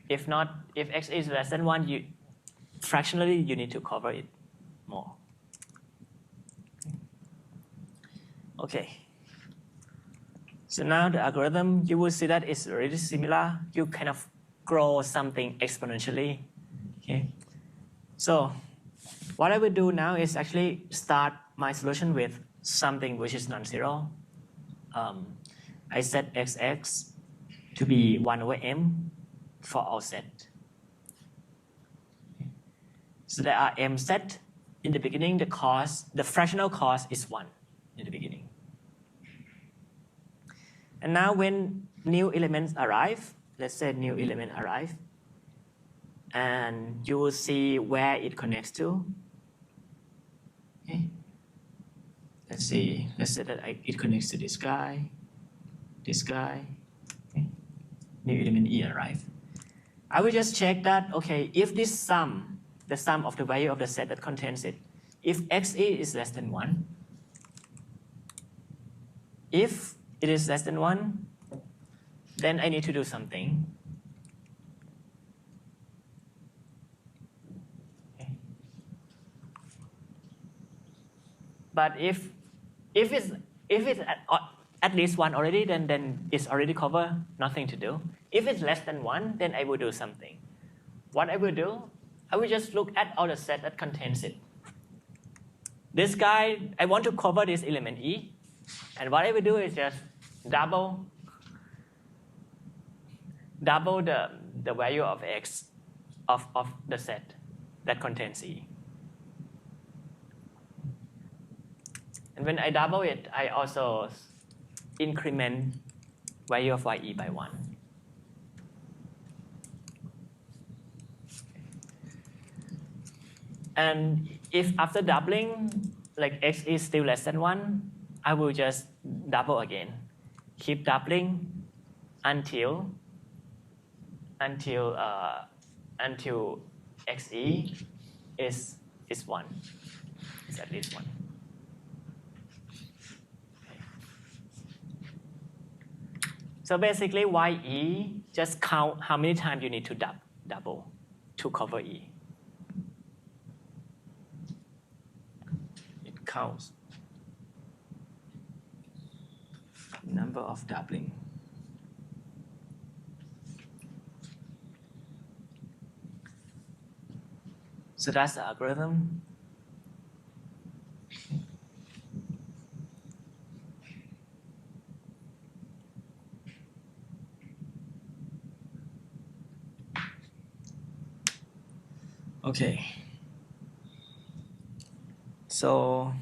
If not, if X is less than 1, fractionally you need to cover it more. Okay. So now the algorithm, you will see that it's really similar. You kind of grow something exponentially. Okay. So what I will do now is actually start my solution with something which is non-zero. I set xx to be 1 over m for all set. Okay. So there are m set. In the beginning, the fractional cost is 1 in the beginning. And now when new elements arrive, let's say new element arrive, and you will see where it connects to. Okay. Let's say that it connects to this guy. Okay. New element E arrive. I will just check that, okay, if this sum, the sum of the value of the set that contains it, if XE is less than 1, if it is less than 1, then I need to do something. Okay. But if it's at least 1 already, then it's already covered, nothing to do. If it's less than 1, then I will do something. What I will do, I will just look at all the set that contains it. This guy, I want to cover this element E, and what I will do is just double the value of x of the set that contains E. And when I double it, I also increment value of ye by 1. And if after doubling, like x is still less than 1, I will just double again. Keep doubling until xe is 1. It's at least 1. So basically, ye, just count how many times you need to double to cover E. It counts number of doubling. So that's the algorithm. Okay. So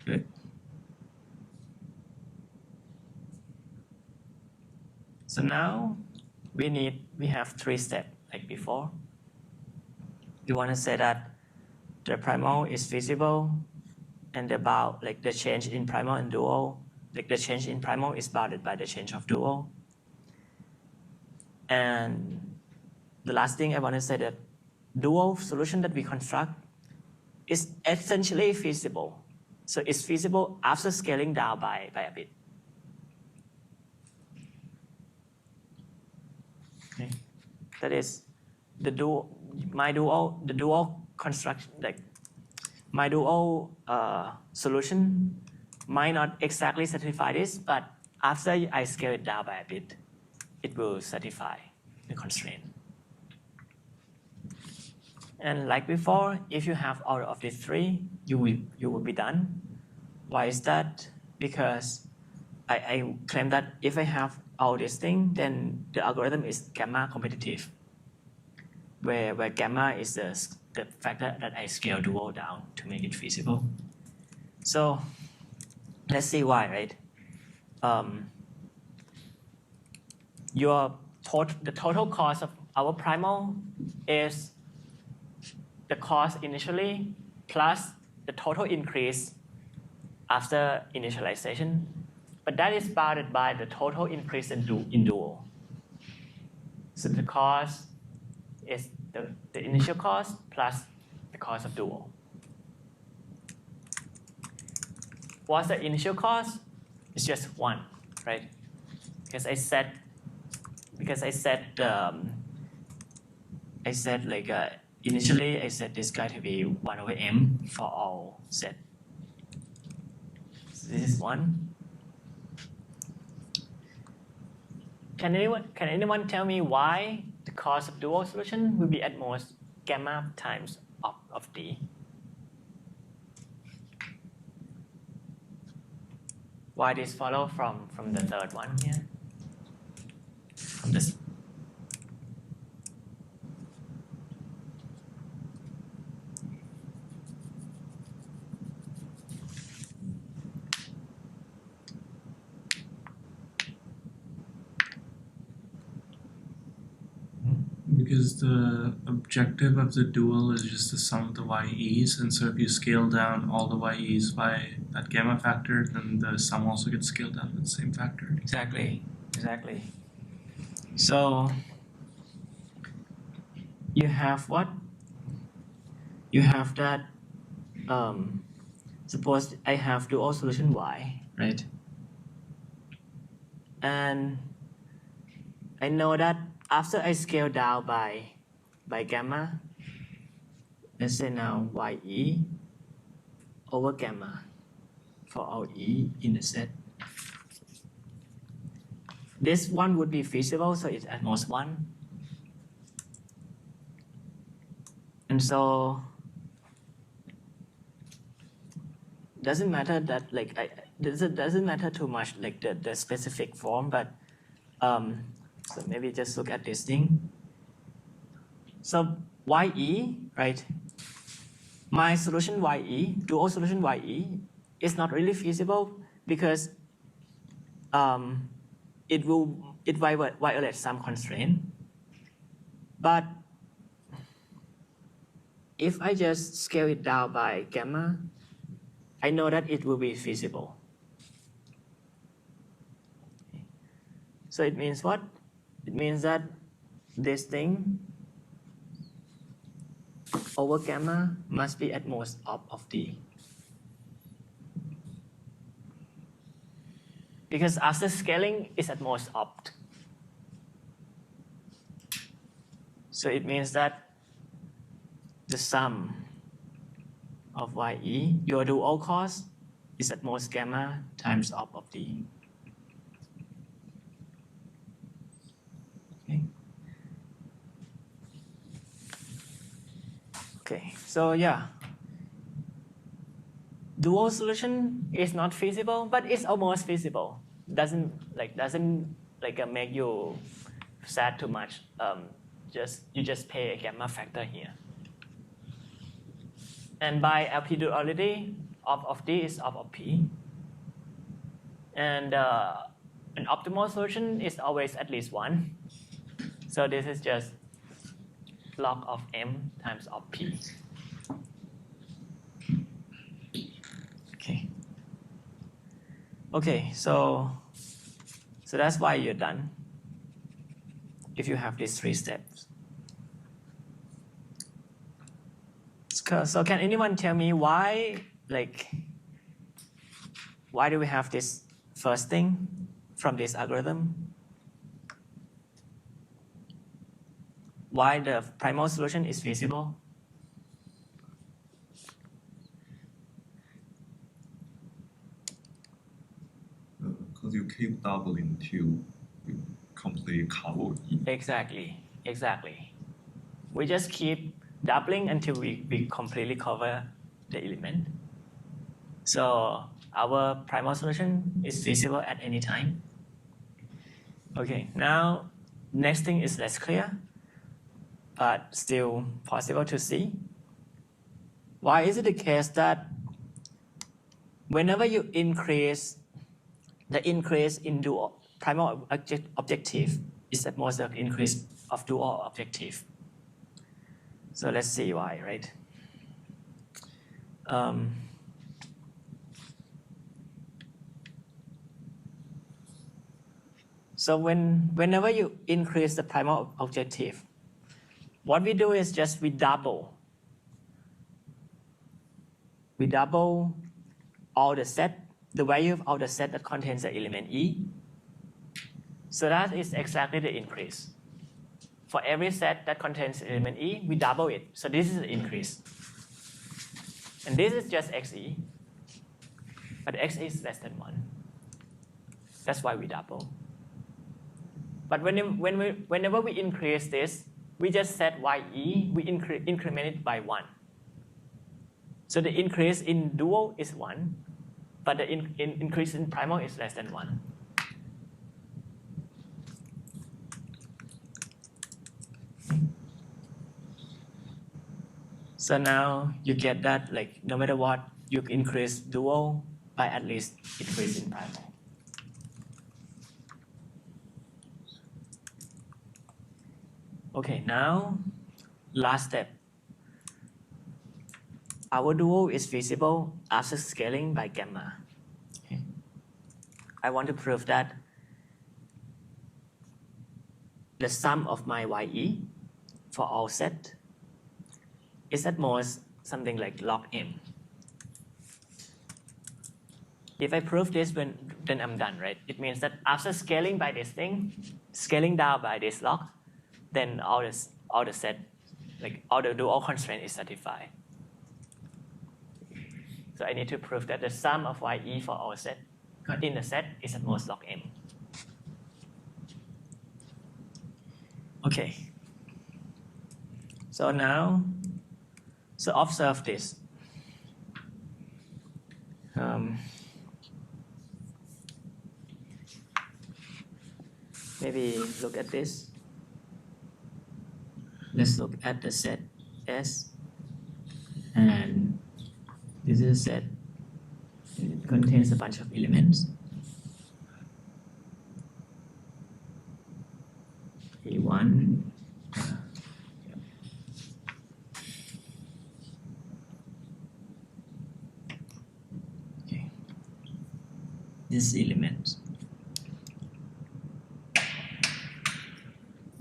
good. So now we have 3 steps like before. We want to say that the primal is feasible and the change in primal and dual, like the change in primal is bounded by the change of dual. And the last thing I want to say that dual solution that we construct is essentially feasible. So it's feasible after scaling down by a bit. Okay. That is the dual construction, like my dual solution might not exactly satisfy this, but after I scale it down by a bit, it will satisfy the constraint. And like before, if you have all of these 3, you will be done. Why is that? Because I claim that if I have all these things, then the algorithm is gamma competitive, where gamma is the factor that I scale dual down to make it feasible. So let's see why, right? The total cost of our primal is the cost initially plus the total increase after initialization, but that is bounded by the total increase in dual. So the cost is the initial cost plus the cost of dual. What's the initial cost? It's just 1, right? Because I said like initially I said this guy to be 1 over m for all set. So this is 1. Can anyone tell me why the cost of dual solution will be at most gamma times of d? Why this follow from the third one here? From this. Because the objective of the dual is just the sum of the YEs, and so if you scale down all the YEs by that gamma factor, then the sum also gets scaled down to the same factor. Exactly. So you have what? You have that. Suppose I have dual solution Y, right? And I know that after I scale down by gamma, let's say now YE over gamma for all E in the set. This one would be feasible, so it's at most 1. And so doesn't matter that like doesn't matter too much like the specific form, but so maybe just look at this thing. So YE, right? My solution YE, dual solution YE, is not really feasible because it violates some constraint. But if I just scale it down by gamma, I know that it will be feasible. So it means what? It means that this thing over gamma must be at most of D. Because after scaling is at most opt. So it means that the sum of YE, your dual cost, is at most gamma times opt of D. Okay. Okay, so yeah, dual solution is not feasible, but it's almost feasible. Doesn't make you sad too much. You just pay a gamma factor here. And by LP duality, of D is of P. And an optimal solution is always at least 1. So this is just log of M times of P. Okay. Okay, so that's why you're done. If you have these 3 steps. So can anyone tell me why do we have this first thing from this algorithm? Why the primal solution is feasible? Because you keep doubling till you completely cover E. Exactly. We just keep doubling until we completely cover the element. So our primal solution is feasible at any time. Okay, now next thing is less clear, but still possible to see. Why is it the case that whenever you increase in dual primal objective is at most the increase of dual objective? So let's see why, right? So whenever you increase the primal objective, what we do is just we double all the set, the value of all the set that contains the element E. So that is exactly the increase. For every set that contains element E, we double it. So this is the increase. And this is just XE. But XE is less than 1. That's why we double. But whenever we increase this, we just set YE, we increment it by 1. So the increase in dual is 1, but the increase in primal is less than 1. So now you get that no matter what, you increase dual by at least increase in primal. Okay, now last step. Our dual is feasible after scaling by gamma. Okay. I want to prove that the sum of my YE for all set is at most something like log M. If I prove this, then I'm done, right? It means that after scaling by this thing, scaling down by this log, then all the set, all the dual constraint is satisfied. So I need to prove that the sum of YE for all set in the set is at most log M. Okay. So now, observe this. Maybe look at this. Let's look at the set S, and this is a set. It contains a bunch of elements. A1. Okay. This element.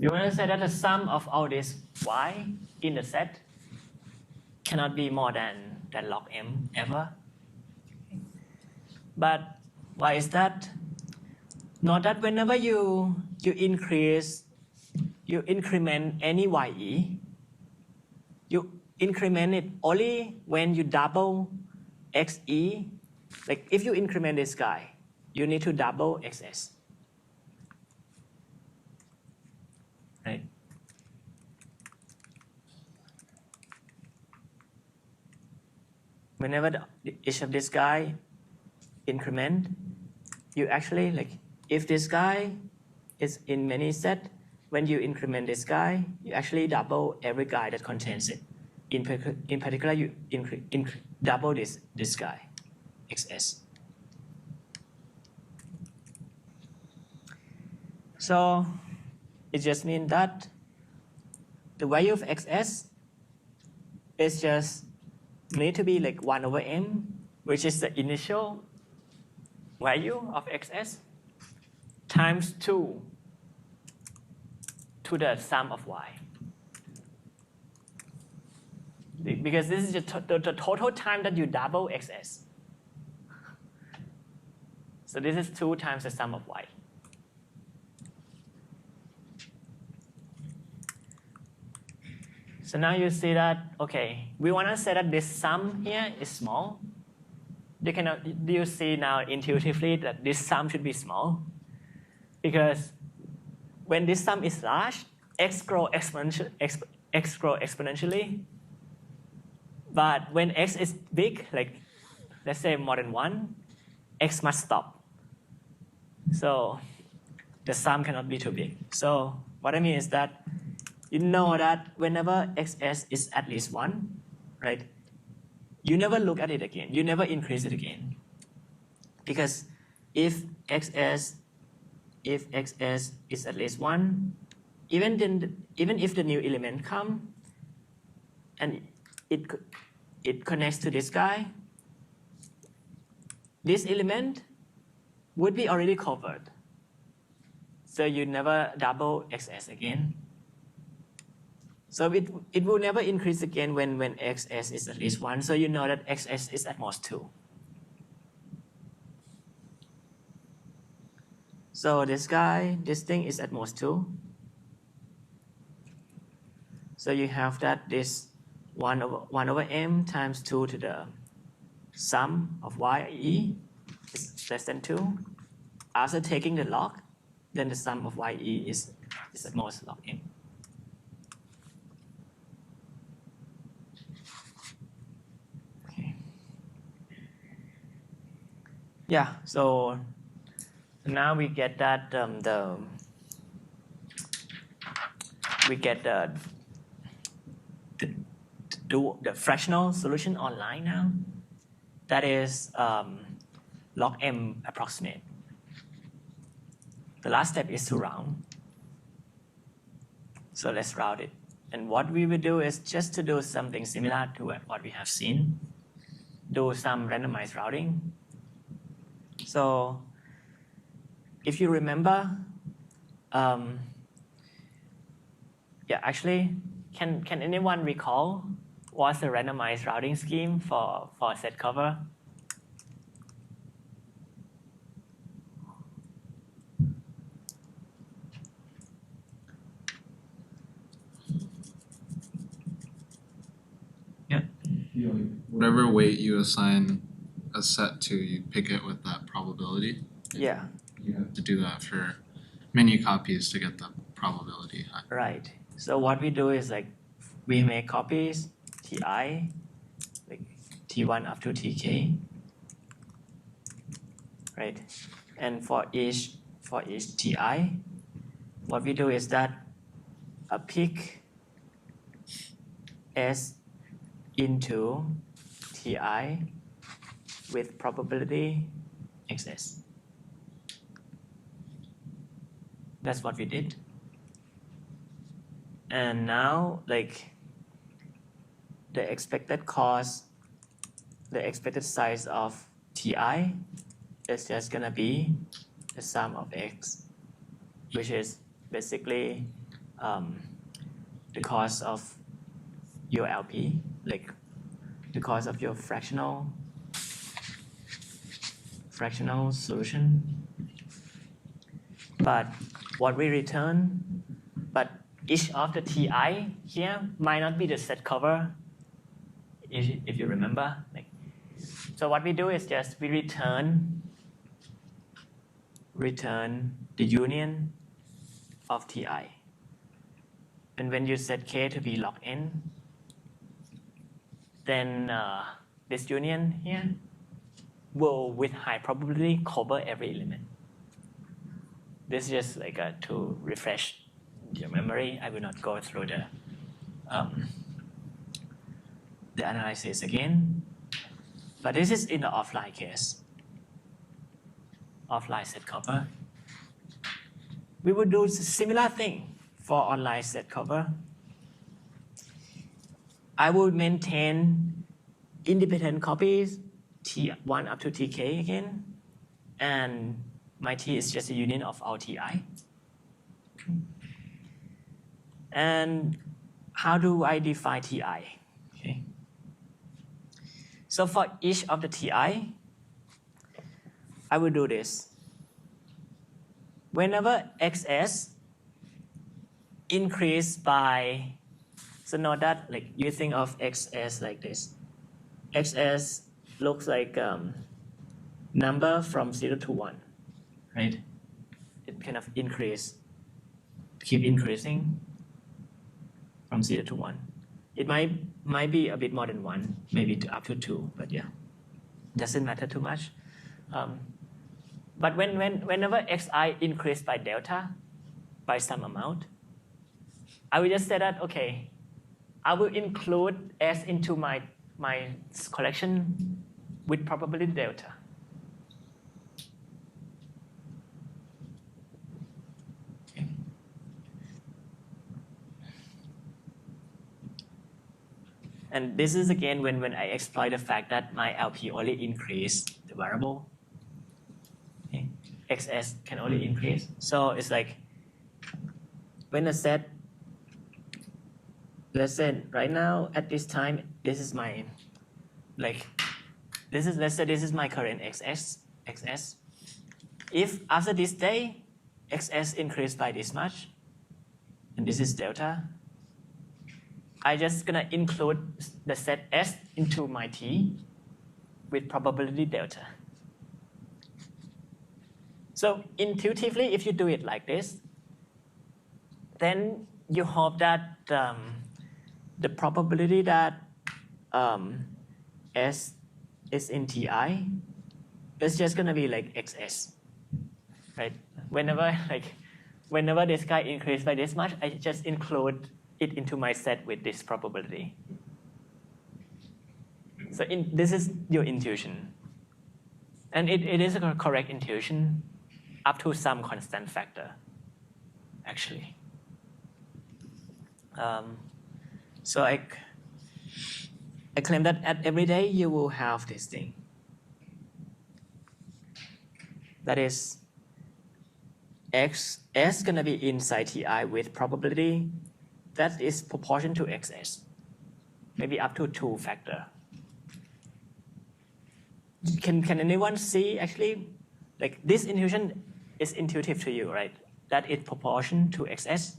You want to say that the sum of all this Y in the set cannot be more than log M ever. But why is that? Note that whenever you increment any YE, you increment it only when you double XE. Like if you increment this guy, you need to double XS. Right? whenever each of this guy increment, you actually like if this guy is in many set, when you increment this guy, you actually double every guy that contains it. In particular, you double this guy, xs. So it just means that the value of xs is just need to be like 1 over m, which is the initial value of xs, times 2 to the sum of y. Because this is the total time that you double xs. So this is 2 times the sum of y. So now you see that, okay, we want to say that this sum here is small. Do you see now intuitively that this sum should be small? Because when this sum is large, x grow exponentially. But when x is big, like let's say more than 1, x must stop. So the sum cannot be too big. So what I mean is that you know that whenever xs is at least 1, right? You never look at it again. You never increase it again. Because if xs is at least 1, even if the new element come and it connects to this guy, this element would be already covered. So you never double xs again. So it will never increase again when xs is at least 1. So you know that xs is at most 2. So this thing is at most 2. So you have that this 1 over m times 2 to the sum of ye is less than 2. After taking the log, then the sum of ye is at most log m. Okay. Yeah, so now we get that the fractional solution online now. That is log m approximate. The last step is to round. So let's round it. And what we will do is just to do something similar to what we have seen. Do some randomized routing. So if you remember, actually, can anyone recall what's the randomized routing scheme for set cover? Yeah. Whatever weight you assign a set to, you pick it with that probability. Yeah. You have to do that for many copies to get the probability high. Right. So what we do is like we make copies ti, like t1 up to tk, right? And for each ti, what we do is that a pick s into ti with probability xs. That's what we did. And now, like, the expected cost, the expected size of ti is just gonna be the sum of x, which is basically the cost of your LP, like the cost of your fractional solution. But what we return, but each of the ti here might not be the set cover, if you remember. Like, so what we do is just we return the union of ti. And when you set k to be log n, then this union here will with high probability cover every element. This is just like to refresh your memory. I will not go through the analysis again. But this is in the offline case. Offline set cover. We will do similar thing for online set cover. I will maintain independent copies T1 up to Tk again. And my T is just a union of all Ti. And how do I define Ti? Okay. So for each of the Ti, I will do this. Whenever XS increase by, so note that like you think of XS like this. XS looks like number from 0 to 1, right? It kind of keep increasing from 0 to 1. It might be a bit more than 1, maybe up to 2, but yeah, doesn't matter too much. But whenever xi increase by delta, by some amount, I will just say that, okay, I will include S into my collection with probability delta. Okay. And this is again when I exploit the fact that my LP only increase the variable. Okay. XS can only increase. So it's like when a set, let's say right now at this time, this is my let's say this is my current XS. If after this day, XS increased by this much, and this is delta, I just gonna include the set S into my T with probability delta. So intuitively, if you do it like this, then you hope that the probability that S is in Ti is just gonna be like XS, right? Whenever this guy increased by this much, I just include it into my set with this probability. So this is your intuition. And it is a correct intuition up to some constant factor, actually. So I claim that at every day you will have this thing. That is XS gonna be inside Ti with probability that is proportion to XS, maybe up to 2 factor. Can anyone see actually, like this intuition is intuitive to you, right? That it's proportion to XS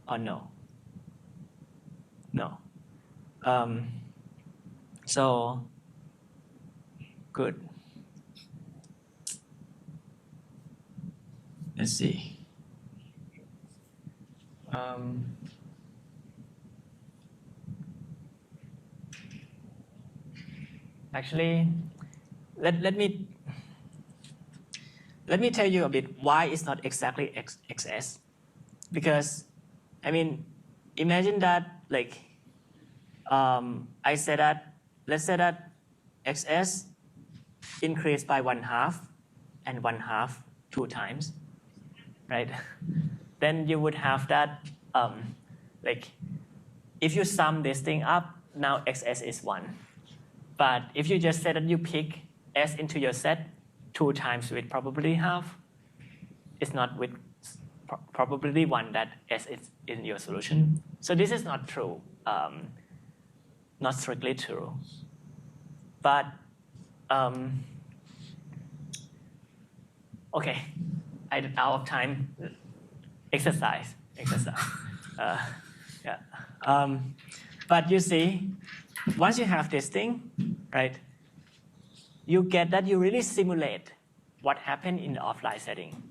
or no? No. So, good. Let's see. Actually, let me tell you a bit why it's not exactly XS. Because, I mean, imagine that like, I said that, let's say that XS increased by 1/2 and 1/2 2 times, right? Then you would have that, like, if you sum this thing up, now XS is 1. But if you just say that you pick S into your set 2 times with probability half, it's not with probability 1 that S is in your solution. So this is not true, not strictly true. But, okay, I'm out of time. Exercise. Yeah. But you see, once you have this thing, right, you get that you really simulate what happened in the offline setting.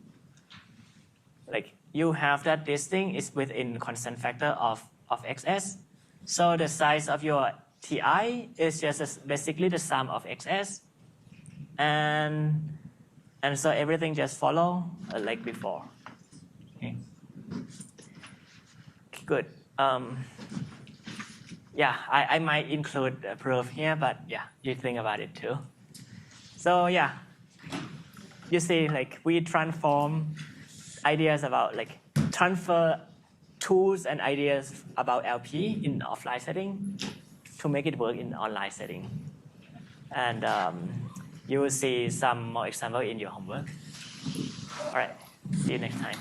Like you have that this thing is within constant factor of XS. So the size of your Ti is just basically the sum of xs, and so everything just follow like before. Okay. Good. Yeah, I might include a proof here, but yeah, you think about it too. So yeah, you see, like we transform ideas about like transfer tools and ideas about LP in offline setting to make it work in online setting. And you will see some more example in your homework. All right, see you next time.